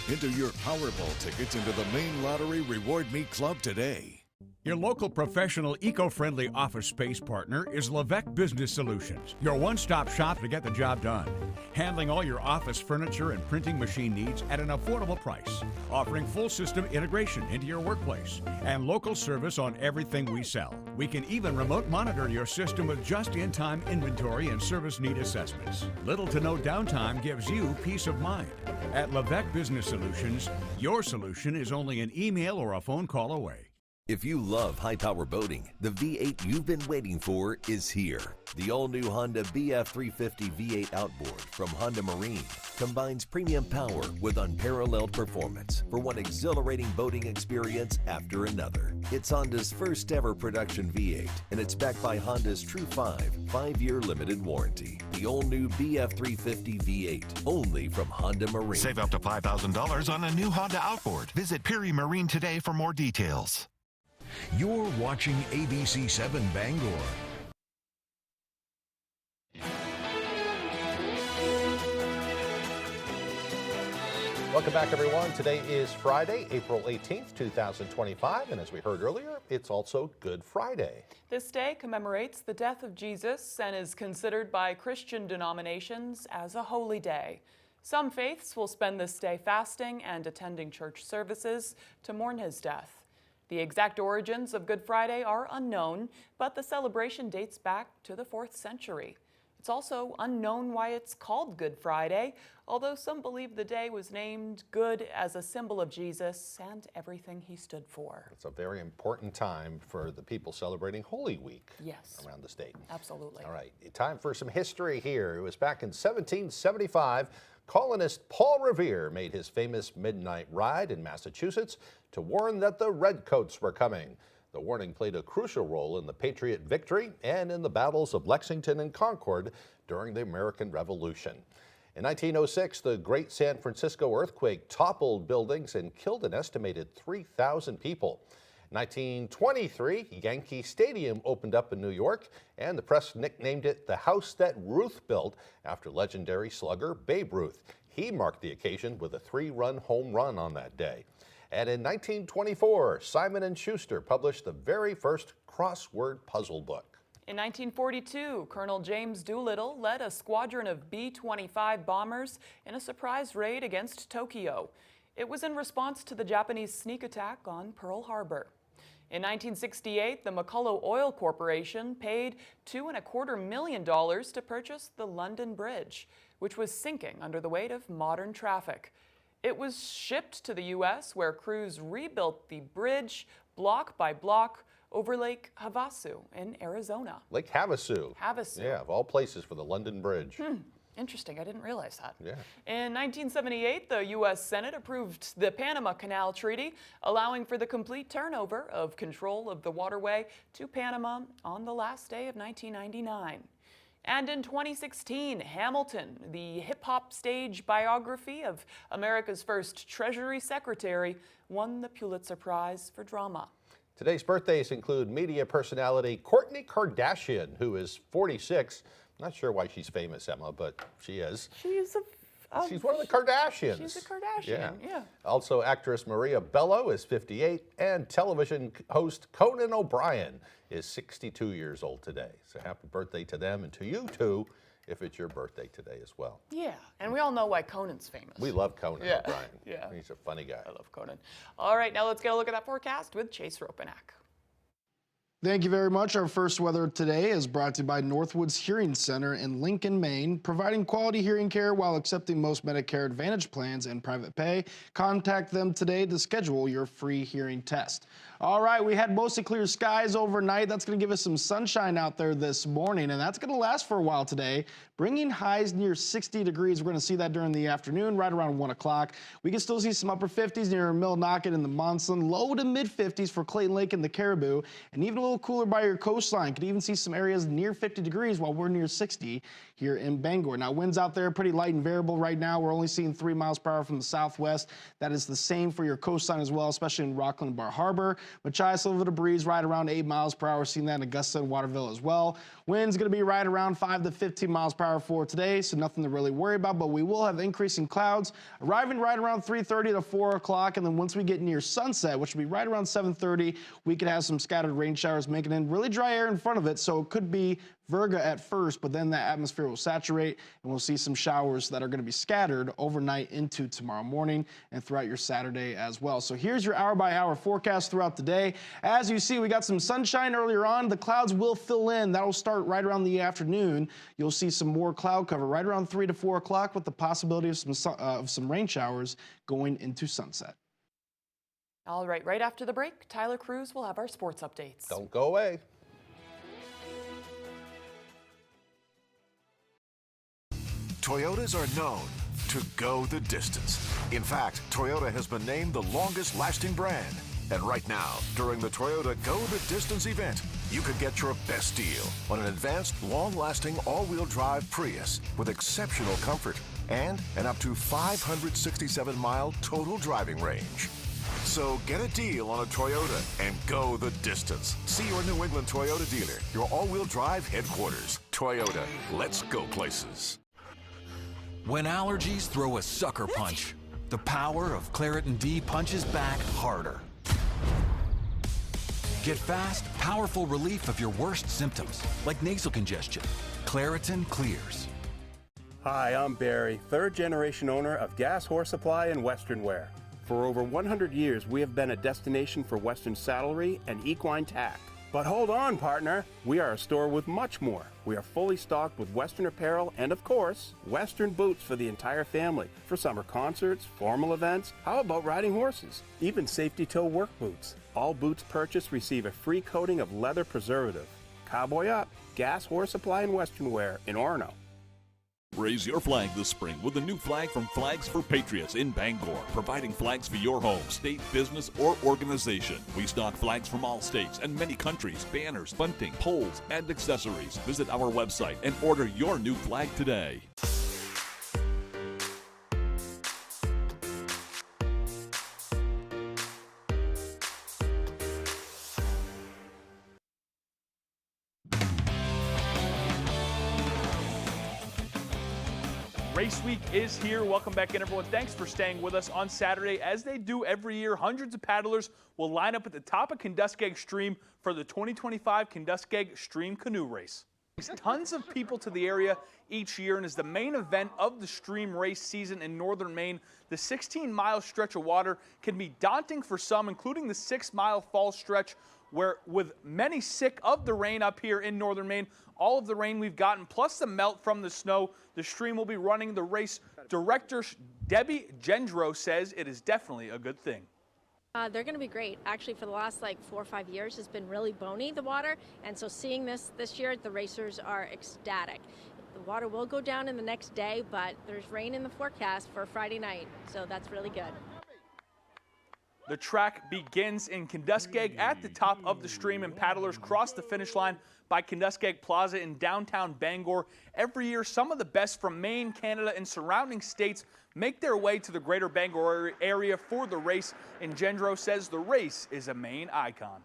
S17: Enter your Powerball tickets into the Maine Lottery Reward Me Club today.
S4: Your local professional, eco-friendly office space partner is WVII Business Solutions, your one-stop shop to get the job done. Handling all your office furniture and printing machine needs at an affordable price. Offering full system integration into your workplace and local service on everything we sell. We can even remote monitor your system with just-in-time inventory and service need assessments. Little to no downtime gives you peace of mind. At WVII Business Solutions, your solution is only an email or a phone call away.
S6: If you love high-power boating, the V8 you've been waiting for is here. The all-new Honda BF350 V8 outboard from Honda Marine combines premium power with unparalleled performance for one exhilarating boating experience after another. It's Honda's first ever production V8, and it's backed by Honda's True 5-year limited warranty. The all-new BF350 V8, only from Honda Marine.
S7: Save up to $5,000 on a new Honda outboard. Visit Peary Marine today for more details.
S8: You're watching ABC 7 Bangor.
S3: Welcome back, everyone. Today is Friday, April 18th, 2025, and as we heard earlier, it's also Good Friday.
S2: This day commemorates the death of Jesus and is considered by Christian denominations as a holy day. Some faiths will spend this day fasting and attending church services to mourn his death. The exact origins of Good Friday are unknown, but the celebration dates back to the 4th century. It's also unknown why it's called Good Friday, although some believe the day was named good as a symbol of Jesus and everything he stood for.
S3: It's a very important time for the people celebrating Holy Week around the state.
S2: Absolutely.
S3: All right, time for some history here. It was back in 1775. Colonist Paul Revere made his famous midnight ride in Massachusetts to warn that the Redcoats were coming. The warning played a crucial role in the Patriot victory and in the battles of Lexington and Concord during the American Revolution. In 1906, the Great San Francisco earthquake toppled buildings and killed an estimated 3,000 people. In 1923, Yankee Stadium opened up in New York, and the press nicknamed it the house that Ruth built after legendary slugger Babe Ruth. He marked the occasion with a 3-run home run on that day. And in 1924, Simon & Schuster published the very first crossword puzzle book.
S2: In 1942, Colonel James Doolittle led a squadron of B-25 bombers in a surprise raid against Tokyo. It was in response to the Japanese sneak attack on Pearl Harbor. In 1968, the McCullough Oil Corporation paid $2.25 million to purchase the London Bridge, which was sinking under the weight of modern traffic. It was shipped to the U.S., where crews rebuilt the bridge block by block over Lake Havasu in Arizona.
S3: Lake Havasu.
S2: Havasu.
S3: Yeah, of all places for the London Bridge.
S2: Interesting. I didn't realize that.
S3: Yeah.
S2: In 1978, the U.S. Senate approved the Panama Canal Treaty, allowing for the complete turnover of control of the waterway to Panama on the last day of 1999. And in 2016, Hamilton, the hip-hop stage biography of America's first Treasury Secretary, won the Pulitzer Prize for drama.
S3: Today's birthdays include media personality Kourtney Kardashian, who is 46. Not sure why she's famous, Emma, but she is.
S2: She's
S3: one of the Kardashians.
S2: She's a Kardashian, yeah.
S3: Also, actress Maria Bello is 58, and television host Conan O'Brien is 62 years old today. So happy birthday to them, and to you too, if it's your birthday today as well.
S2: Yeah, and we all know why Conan's famous.
S3: We love Conan O'Brien.
S2: Yeah.
S3: He's a funny guy.
S2: I love Conan. All right, now let's get a look at that forecast with Chase Ropenack.
S9: Thank you very much. Our first weather today is brought to you by Northwoods Hearing Center in Lincoln, Maine, providing quality hearing care while accepting most Medicare Advantage plans and private pay. Contact them today to schedule your free hearing test. All right, we had mostly clear skies overnight. That's going to give us some sunshine out there this morning, and that's going to last for a while today, bringing highs near 60 degrees. We're going to see that during the afternoon, right around 1 o'clock. We can still see some upper 50s near Millinocket and the Monson, low to mid 50s for Clayton Lake and the Caribou, and even a little cooler by your coastline. Could even see some areas near 50 degrees while we're near 60 here in Bangor. Now, winds out there pretty light and variable right now. We're only seeing 3 miles per hour from the southwest. That is the same for your coastline as well, especially in Rockland Bar Harbor. Machias, a little bit of breeze right around 8 miles per hour. Seeing that in Augusta and Waterville as well. Wind's going to be right around 5 to 15 miles per hour for today, so nothing to really worry about, but we will have increasing clouds arriving right around 3:30 to 4 o'clock, and then once we get near sunset, which will be right around 7:30, we could have some scattered rain showers making in really dry air in front of it, so it could be virga at first, but then that atmosphere will saturate, and we'll see some showers that are going to be scattered overnight into tomorrow morning and throughout your Saturday as well. So here's your hour-by-hour forecast throughout the day. As you see, we got some sunshine earlier on. The clouds will fill in. That'll start right around the afternoon. You'll see some more cloud cover right around 3 to 4 o'clock with the possibility of some rain showers going into sunset.
S2: All right after the break, Tyler Cruz will have our sports updates.
S3: Don't go away.
S17: Toyotas are known to go the distance. In fact, Toyota has been named the longest-lasting brand. And right now, during the Toyota Go the Distance event, you could get your best deal on an advanced, long-lasting all-wheel drive Prius with exceptional comfort and an up to 567-mile total driving range. So get a deal on a Toyota and go the distance. See your New England Toyota dealer, your all-wheel drive headquarters. Toyota, let's go places.
S10: When allergies throw a sucker punch, the power of Claritin D punches back harder. Get fast, powerful relief of your worst symptoms, like nasal congestion. Claritin clears.
S11: Hi, I'm Barry, third-generation owner of Gas Horse Supply and Western Wear. For over 100 years, we have been a destination for Western saddlery and equine tack. But hold on, partner. We are a store with much more. We are fully stocked with Western apparel and, of course, Western boots for the entire family. For summer concerts, formal events, how about riding horses? Even safety toe work boots. All boots purchased receive a free coating of leather preservative. Cowboy up. Gas Horse Supply and Western Wear in Orono.
S12: Raise your flag this spring with a new flag from Flags for Patriots in Bangor, providing flags for your home, state, business, or organization. We stock flags from all states and many countries, banners, bunting, poles, and accessories. Visit our website and order your new flag today.
S13: Race week is here. Welcome back in, everyone. Thanks for staying with us on Saturday. As they do every year, hundreds of paddlers will line up at the top of Kenduskeag Stream for the 2025 Kenduskeag Stream Canoe Race. There's tons of people to the area each year and is the main event of the stream race season in northern Maine. The 16-mile stretch of water can be daunting for some, including the 6-mile fall stretch, where with many sick of the rain up here in northern Maine, all of the rain we've gotten, plus the melt from the snow, the stream will be running. The race director, Debbie Gendro, says it is definitely a good thing.
S14: They're going to be great. Actually, for the last 4 or 5 years, it's been really bony, the water. And so seeing this year, the racers are ecstatic. The water will go down in the next day, but there's rain in the forecast for Friday night. So that's really good.
S13: The track begins in Kenduskeag at the top of the stream, and paddlers cross the finish line by Kenduskeag Plaza in downtown Bangor. Every year, some of the best from Maine, Canada, and surrounding states make their way to the greater Bangor area for the race, and Gendro says the race is a Maine icon.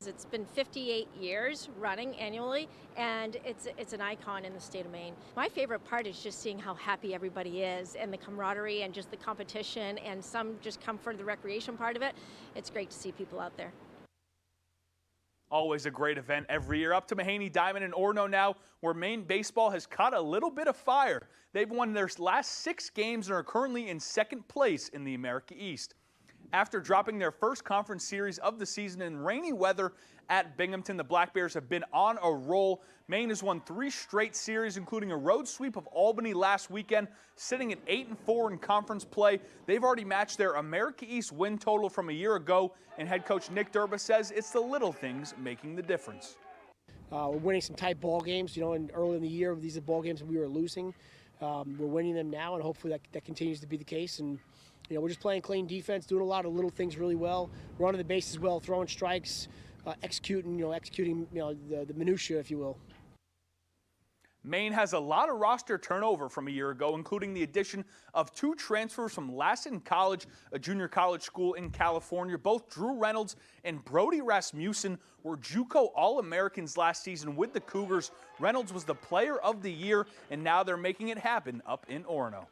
S14: It's been 58 years running annually, and it's an icon in the state of Maine. My favorite part is just seeing how happy everybody is and the camaraderie and just the competition, and some just come for the recreation part of it. It's great to see people out there.
S13: Always a great event every year. Up to Mahaney Diamond in Orono now, where Maine baseball has caught a little bit of fire. They've won their last 6 games and are currently in second place in the America East. After dropping their first conference series of the season in rainy weather at Binghamton, the Black Bears have been on a roll. Maine has won 3 straight series, including a road sweep of Albany last weekend, sitting at 8-4 in conference play. They've already matched their America East win total from a year ago, and head coach Nick Durba says it's the little things making the difference.
S15: We're winning some tight ball games, and early in the year, these are ball games that we were losing. We're winning them now, and hopefully that continues to be the case. And we're just playing clean defense, doing a lot of little things really well, running the bases well, throwing strikes, executing the minutia, if you will.
S13: Maine has a lot of roster turnover from a year ago, including the addition of 2 transfers from Lassen College, a junior college school in California. Both Drew Reynolds and Brody Rasmussen were JUCO All-Americans last season with the Cougars. Reynolds was the player of the year, and now they're making it happen up in Orono.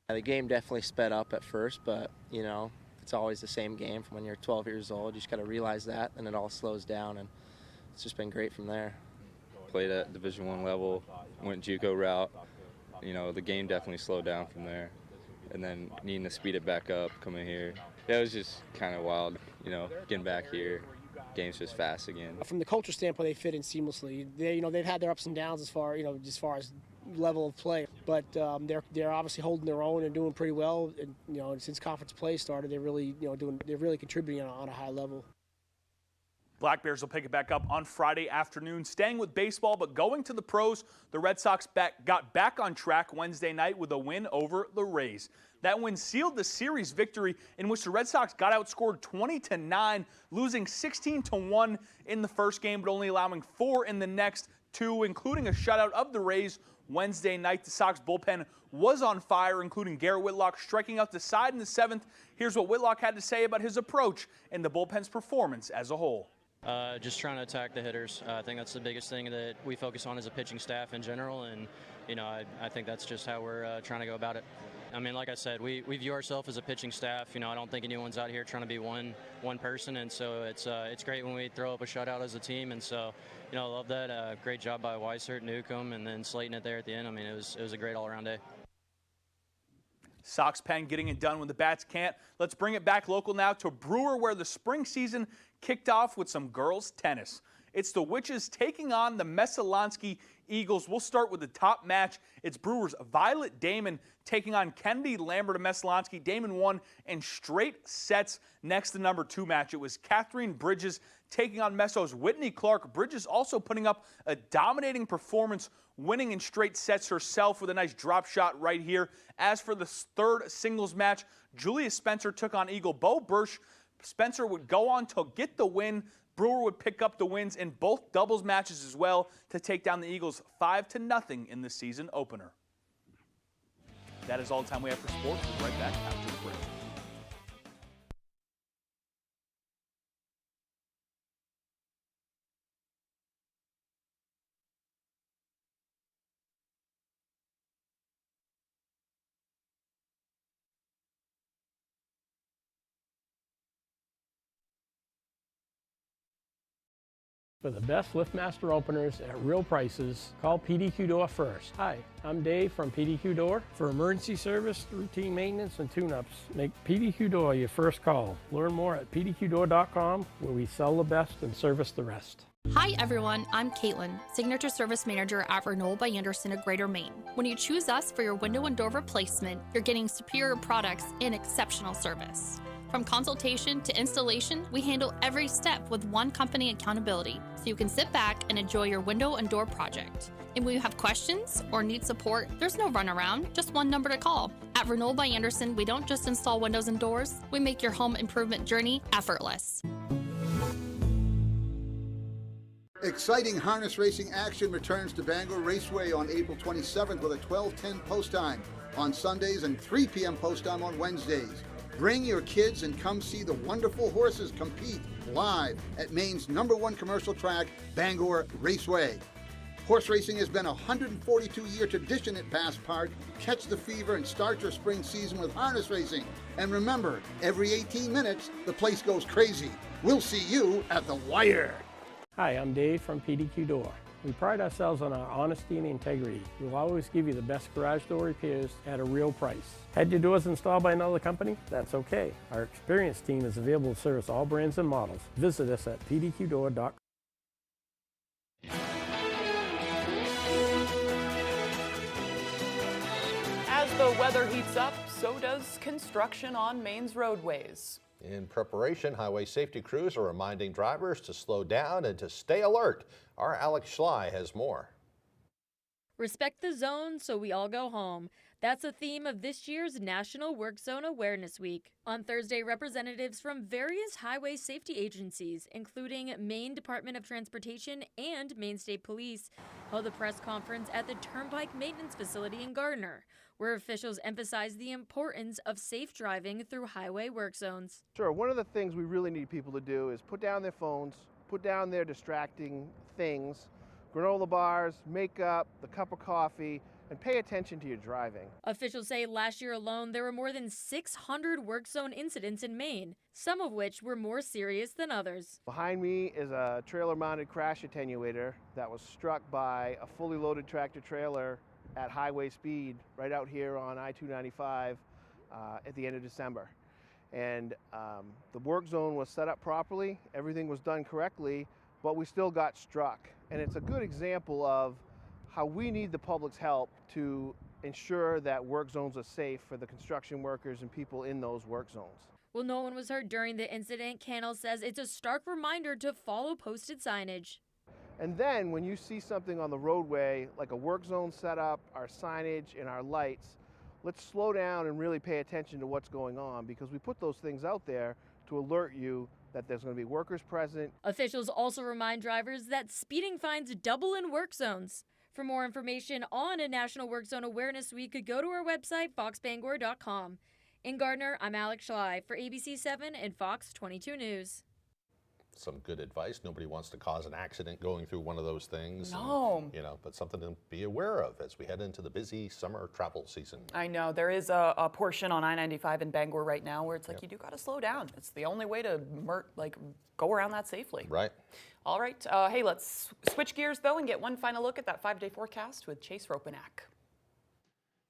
S1: The game definitely sped up at first, but, it's always the same game from when you're 12 years old. You just got to realize that, and it all slows down, and it's just been great from there.
S19: Played at Division I level, went JUCO route. The game definitely slowed down from there. And then needing to speed it back up coming here. Yeah, it was just kind of wild, getting back here. Game's just fast again.
S15: From the culture standpoint, they fit in seamlessly. They've had their ups and downs as far as level of play, but they're obviously holding their own and doing pretty well. And since conference play started, they're really contributing on a high level.
S13: Black Bears will pick it back up on Friday afternoon, staying with baseball, but going to the pros. The Red Sox got back on track Wednesday night with a win over the Rays. That win sealed the series victory, in which the Red Sox got outscored 20-9, losing 16-1 in the first game, but only allowing 4 in the next 2, including a shutout of the Rays Wednesday night. The Sox bullpen was on fire, including Garrett Whitlock striking out the side in the 7th. Here's what Whitlock had to say about his approach and the bullpen's performance as a whole.
S20: Just trying to attack the hitters. I think that's the biggest thing that we focus on as a pitching staff in general, and I think that's just how we're trying to go about it. I mean, like I said, we view ourselves as a pitching staff. I don't think anyone's out here trying to be one person, and so it's great when we throw up a shutout as a team, and so I love that. Great job by Weissert, Newcomb, and then Slayton it there at the end. I mean, it was a great all-around day.
S13: Sox pen getting it done when the bats can't. Let's bring it back local now to Brewer, where the spring season kicked off with some girls tennis. It's the Witches taking on the Messalonsky Eagles. We'll start with the top match. It's Brewers' Violet Damon taking on Kennedy Lambert of Messalonsky. Damon won in straight sets. Next, the number 2 match. It was Catherine Bridges taking on Messo's Whitney Clark. Bridges also putting up a dominating performance, winning in straight sets herself with a nice drop shot right here. As for the third singles match, Julia Spencer took on Eagle Bo Bursch. Spencer would go on to get the win. Brewer would pick up the wins in both doubles matches as well to take down the Eagles 5-0 in the season opener. That is all the time we have for sports. We'll be right back after the break.
S21: For the best LiftMaster openers at real prices, call PDQ Door first. Hi, I'm Dave from PDQ Door. For emergency service, routine maintenance, and tune-ups, make PDQ Door your first call. Learn more at pdqdoor.com, where we sell the best and service the rest.
S23: Hi everyone, I'm Caitlin, Signature Service Manager at Renault by Anderson of Greater Maine. When you choose us for your window and door replacement, you're getting superior products and exceptional service. From consultation to installation, we handle every step with one company accountability, so you can sit back and enjoy your window and door project. And when you have questions or need support, there's no runaround, just one number to call. At Renault by Anderson, we don't just install windows and doors, we make your home improvement journey effortless.
S26: Exciting harness racing action returns to Bangor Raceway on April 27th with a 12:10 post time on Sundays and 3 p.m. post time on Wednesdays. Bring your kids and come see the wonderful horses compete live at Maine's #1 commercial track, Bangor Raceway. Horse racing has been a 142-year tradition at Bass Park. Catch the fever and start your spring season with harness racing. And remember, every 18 minutes, the place goes crazy. We'll see you at the wire.
S21: Hi, I'm Dave from PDQ Door. We pride ourselves on our honesty and integrity. We'll always give you the best garage door repairs at a real price. Had your doors installed by another company? That's okay. Our experienced team is available to service all brands and models. Visit us at pdqdoor.com.
S2: As the weather heats up, so does construction on Maine's roadways.
S3: In preparation, highway safety crews are reminding drivers to slow down and to stay alert. Our Alex Schley has more.
S27: Respect the zone so we all go home.
S5: That's the theme of this year's National Work Zone Awareness Week. On Thursday, representatives from various highway safety agencies, including Maine Department of Transportation and Maine State Police, held a press conference at the Turnpike Maintenance Facility in Gardner, where officials emphasized the importance of safe driving through highway work zones.
S16: Sure, one of the things we really need people to do is put down their phones, put down their distracting things, granola bars, makeup, the cup of coffee, and pay attention to your driving.
S5: Officials say last year alone there were more than 600 work zone incidents in Maine, some of which were more serious than others.
S16: Behind me is a trailer-mounted crash attenuator that was struck by a fully loaded tractor trailer at highway speed right out here on I-295 at the end of December. And the work zone was set up properly, everything was done correctly, but we still got struck. And it's a good example of how we need the public's help to ensure that work zones are safe for the construction workers and people in those work zones.
S5: While no one was hurt during the incident, Cannell says it's a stark reminder to follow posted signage.
S16: And then when you see something on the roadway, like a work zone setup, our signage and our lights, let's slow down and really pay attention to what's going on, because we put those things out there to alert you that there's going to be workers present.
S5: Officials also remind drivers that speeding fines double in work zones. For more information on a National Work Zone Awareness Week, go to our website, foxbangor.com. In Gardner, I'm Alex Schley for ABC 7 and Fox 22 News.
S3: Some good advice. Nobody wants to cause an accident going through one of those things.
S2: No.
S3: And, but something to be aware of as we head into the busy summer travel season.
S2: I know. There is a portion on I-95 in Bangor right now where it's like you do got to slow down. It's the only way to go around that safely.
S3: Right.
S2: All right. Hey, let's switch gears, though, and get one final look at that 5-day forecast with Chase Ropenack.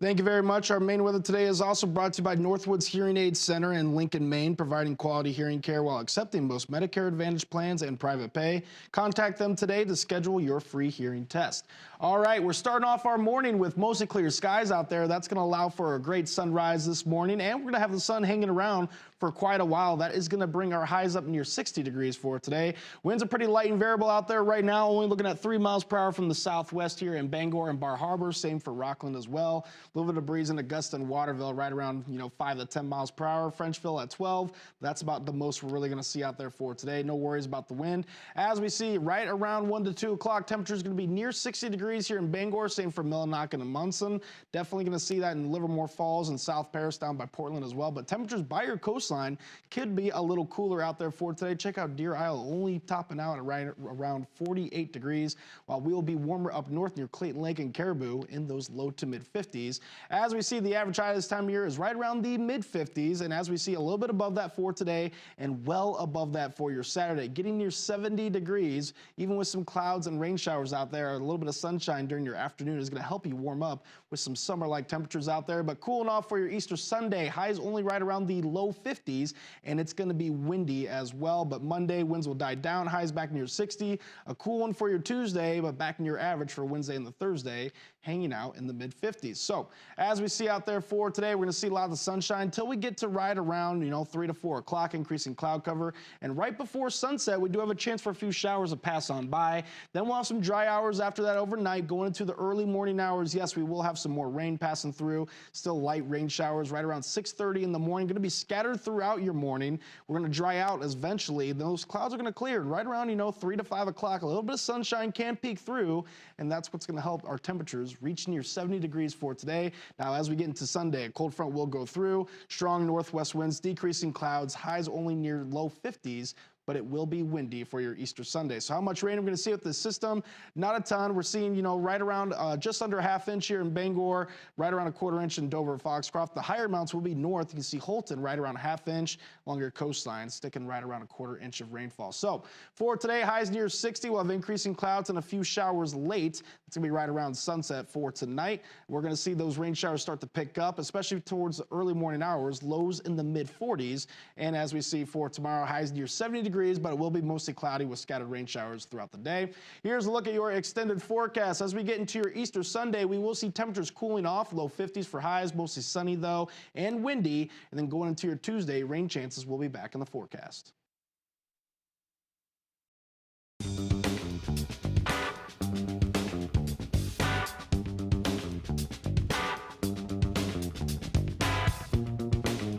S9: Thank you very much. Our Maine weather today is also brought to you by Northwoods Hearing Aid Center in Lincoln, Maine, providing quality hearing care while accepting most Medicare Advantage plans and private pay. Contact them today to schedule your free hearing test. All right, we're starting off our morning with mostly clear skies out there. That's going to allow for a great sunrise this morning, and we're going to have the sun hanging around for quite a while. That is going to bring our highs up near 60 degrees for today. Winds are pretty light and variable out there right now, only looking at 3 miles per hour from the southwest here in Bangor and Bar Harbor. Same for Rockland as well. A little bit of breeze in Augusta and Waterville right around 5 to 10 miles per hour. Frenchville at 12. That's about the most we're really going to see out there for today. No worries about the wind. As we see right around 1 to 2 o'clock, temperature is going to be near 60 degrees here in Bangor. Same for Millinock and Munson. Definitely going to see that in Livermore Falls and South Paris down by Portland as well. But temperatures by your coastline could be a little cooler out there for today. Check out Deer Isle, only topping out at right around 48 degrees, while we will be warmer up north near Clayton Lake and Caribou in those low to mid 50s. As we see, the average high this time of year is right around the mid 50s, and as we see, a little bit above that for today and well above that for your Saturday, getting near 70 degrees, even with some clouds and rain showers out there. A little bit of sunshine during your afternoon is going to help you warm up with some summer-like temperatures out there, but cooling off for your Easter Sunday. Highs only right around the low 50s, and it's going to be windy as well. But Monday, winds will die down. Highs back near 60. A cool one for your Tuesday, but back near average for Wednesday and the Thursday, hanging out in the mid 50s. So as we see out there for today, we're going to see a lot of the sunshine until we get to right around 3 to 4 o'clock, increasing cloud cover. And right before sunset, we do have a chance for a few showers to pass on by. Then we'll have some dry hours after that overnight. Going into the early morning hours, yes, we will have some more rain passing through. Still light rain showers right around 6:30 in the morning. Going to be scattered throughout your morning. We're going to dry out as eventually. Those clouds are going to clear. And right around 3 to 5 o'clock, a little bit of sunshine can peek through, and that's what's going to help our temperatures reach near 70 degrees for today. Now, as we get into Sunday, a cold front will go through. Strong northwest winds, decreasing clouds, highs only near low 50s. But it will be windy for your Easter Sunday. So how much rain we're going to see with this system? Not a ton. We're seeing, right around just under a ½ inch here in Bangor, right around a 1/4 inch in Dover, Foxcroft. The higher amounts will be north. You can see Holton right around a ½ inch along your coastline, sticking right around a 1/4 inch of rainfall. So for today, highs near 60. We'll have increasing clouds and a few showers late. It's going to be right around sunset for tonight. We're going to see those rain showers start to pick up, especially towards the early morning hours, lows in the mid 40s. And as we see for tomorrow, highs near 70 degrees, but it will be mostly cloudy with scattered rain showers throughout the day. Here's a look at your extended forecast. As we get into your Easter Sunday, we will see temperatures cooling off, low 50s for highs, mostly sunny though, and windy. And then going into your Tuesday, rain chances will be back in the forecast.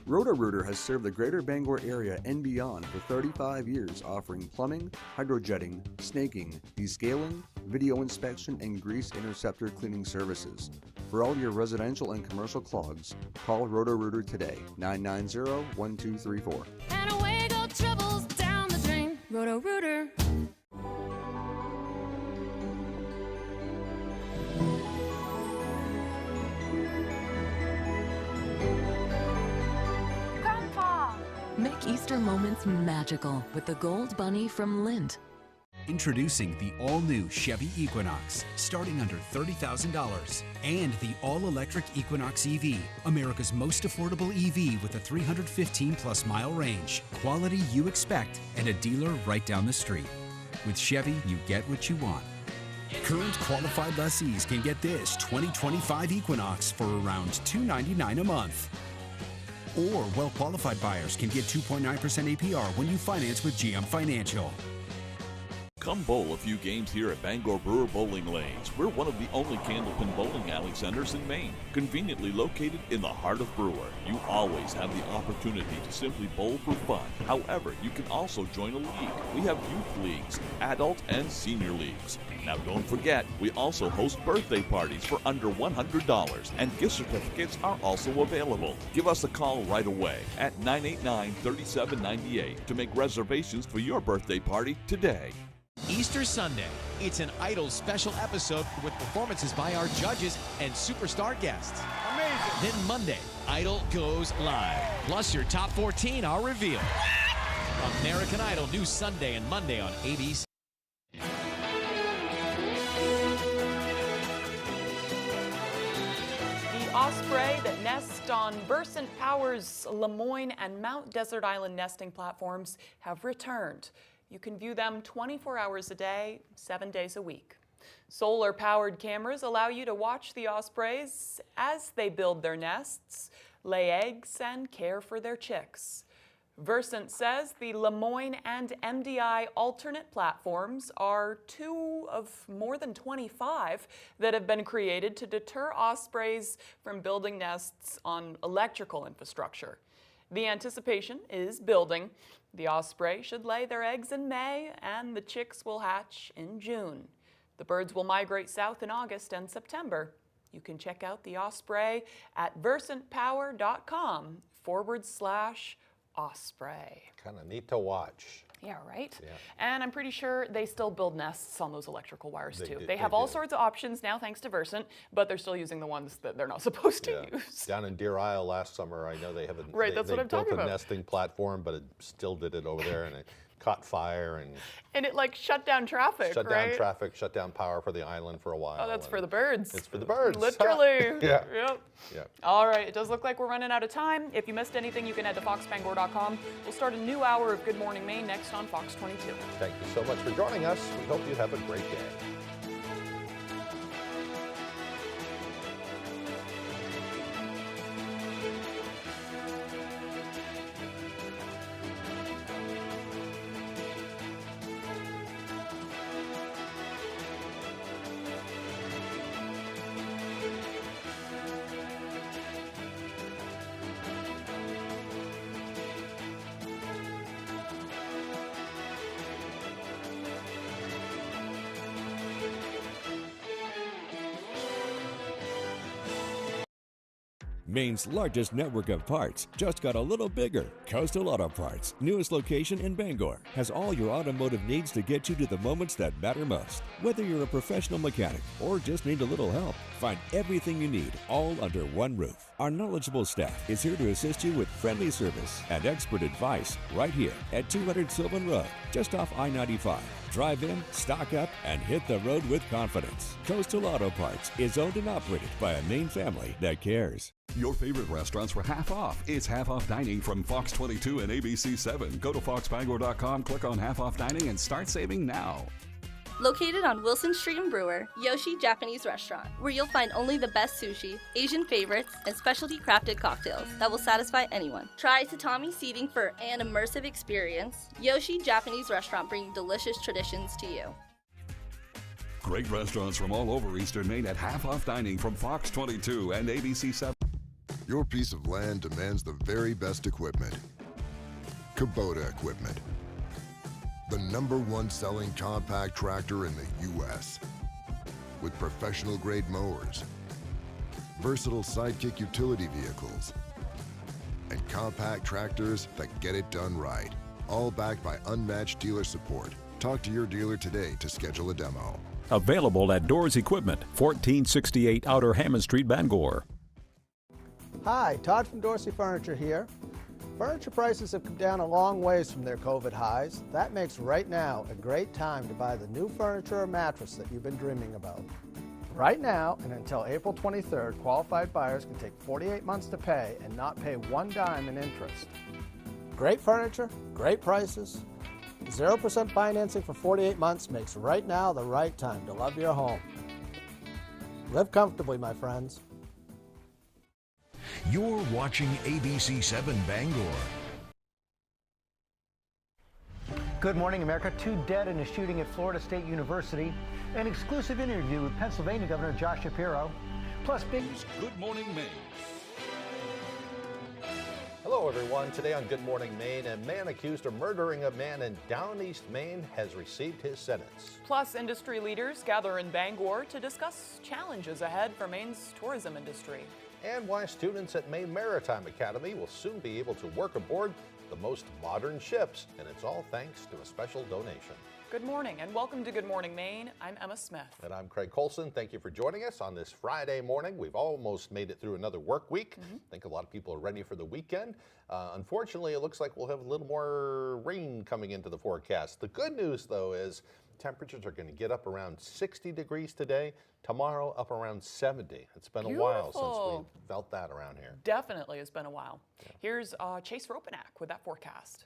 S4: Roto-Rooter has served the greater Bangor area and beyond for 35 years, offering plumbing, hydrojetting, snaking, descaling, video inspection, and grease interceptor cleaning services. For all your residential and commercial clogs, call Roto-Rooter today, 990-1234.
S6: And away go troubles down the drain. Roto-Rooter.
S18: Make Easter moments magical with the Gold Bunny from Lindt.
S22: Introducing the all-new Chevy Equinox, starting under $30,000. And the all-electric Equinox EV, America's most affordable EV with a 315-plus mile range. Quality you expect and a dealer right down the street. With Chevy, you get what you want. Current qualified lessees can get this 2025 Equinox for around $299 a month. Or well-qualified buyers can get 2.9% APR when you finance with GM Financial.
S12: Come bowl a few games here at Bangor Brewer Bowling Lanes. We're one of the only candlepin bowling alley centers in Maine, conveniently located in the heart of Brewer. You always have the opportunity to simply bowl for fun. However, you can also join a league. We have youth leagues, adult and senior leagues. Now don't forget, we also host birthday parties for under $100, and gift certificates are also available. Give us a call right away at 989-3798 to make reservations for your birthday party today.
S24: Easter Sunday, it's an Idol special episode with performances by our judges and superstar guests. Amazing! Then Monday, Idol goes live. Plus your top 14 are revealed. American Idol, new Sunday and Monday on ABC.
S2: The osprey that nest on Versant Power's Lemoyne and Mount Desert Island nesting platforms have returned. You can view them 24 hours a day, 7 days a week. Solar-powered cameras allow you to watch the ospreys as they build their nests, lay eggs, and care for their chicks. Versant says the Lemoyne and MDI alternate platforms are two of more than 25 that have been created to deter ospreys from building nests on electrical infrastructure. The anticipation is building. The osprey should lay their eggs in May, and the chicks will hatch in June. The birds will migrate south in August and September. You can check out the osprey at versantpower.com/osprey.
S3: Kind of neat to watch.
S2: Yeah, right?
S3: Yeah.
S2: And I'm pretty sure they still build nests on those electrical wires too.
S3: do,
S2: They have all sorts of options now thanks to Versant, but they're still using the ones that they're not supposed to use.
S3: Down in Deer Isle last summer, I know they have
S2: Right, that's what I'm talking
S3: built a
S2: about.
S3: nesting platform, but it still did it over there, and it caught fire and
S2: And it like shut down traffic,
S3: shut
S2: right?
S3: down traffic, shut down power for the island for a while.
S2: Oh, that's for the birds.
S3: It's for the birds.
S2: Literally.
S3: Yeah.
S2: Yep.
S3: Yeah.
S2: All right, it does look like we're running out of time. If you missed anything, you can head to foxbangor.com. We'll start a new hour of Good Morning Maine next on Fox 22.
S3: Thank you so much for joining us. We hope you have a great day.
S25: Maine's largest network of parts just got a little bigger. Coastal Auto Parts, newest location in Bangor, has all your automotive needs to get you to the moments that matter most. Whether you're a professional mechanic or just need a little help, find everything you need all under one roof. Our knowledgeable staff is here to assist you with friendly service and expert advice right here at 200 Sylvan Road, just off I-95. Drive in, stock up, and hit the road with confidence. Coastal Auto Parts is owned and operated by a Maine family that cares.
S27: Your favorite restaurants were half off. It's half off dining from Fox 22 and ABC 7. Go to foxbangor.com, click on half off dining, and start saving now.
S28: Located on Wilson Street in Brewer, Yoshi Japanese Restaurant, where you'll find only the best sushi, Asian favorites, and specialty crafted cocktails that will satisfy anyone. Try tatami seating for an immersive experience. Yoshi Japanese Restaurant, bringing delicious traditions to you.
S27: Great restaurants from all over Eastern Maine at half off dining from Fox 22 and ABC 7.
S1: Your piece of land demands the very best equipment. Kubota equipment. The #1 selling compact tractor in the U.S. with professional grade mowers, versatile sidekick utility vehicles, and compact tractors that get it done right. All backed by unmatched dealer support. Talk to your dealer today to schedule a demo.
S7: Available at Doors Equipment, 1468 Outer Hammond Street, Bangor.
S8: Hi, Todd from Dorsey Furniture here. Furniture prices have come down a long ways from their COVID highs. That makes right now a great time to buy the new furniture or mattress that you've been dreaming about. Right now and until April 23rd, qualified buyers can take 48 months to pay and not pay one dime in interest. Great furniture, great prices. 0% financing for 48 months makes right now the right time to love your home. Live comfortably, my friends.
S10: You're watching ABC 7 Bangor.
S11: Good morning, America. 2 dead in a shooting at Florida State University. An exclusive interview with Pennsylvania Governor Josh Shapiro. Plus, big.
S12: Good Morning Maine.
S3: Hello, everyone. Today on Good Morning Maine, a man accused of murdering a man in Down East Maine has received his sentence.
S2: Plus, industry leaders gather in Bangor to discuss challenges ahead for Maine's tourism industry.
S3: And why students at Maine Maritime Academy will soon be able to work aboard the most modern ships, and it's all thanks to a special donation.
S2: Good morning and welcome to Good Morning Maine. I'm Emma Smith.
S3: And I'm Craig Colson. Thank you for joining us on this Friday morning. We've almost made it through another work week. I think a lot of people are ready for the weekend. Unfortunately, it looks like we'll have a little more rain coming into the forecast. The good news, though, is temperatures are going to get up around 60 degrees today. Tomorrow, up around 70. It's been a while since we felt that around here.
S2: Definitely has been a while. Here's Chase Ropenack with that forecast.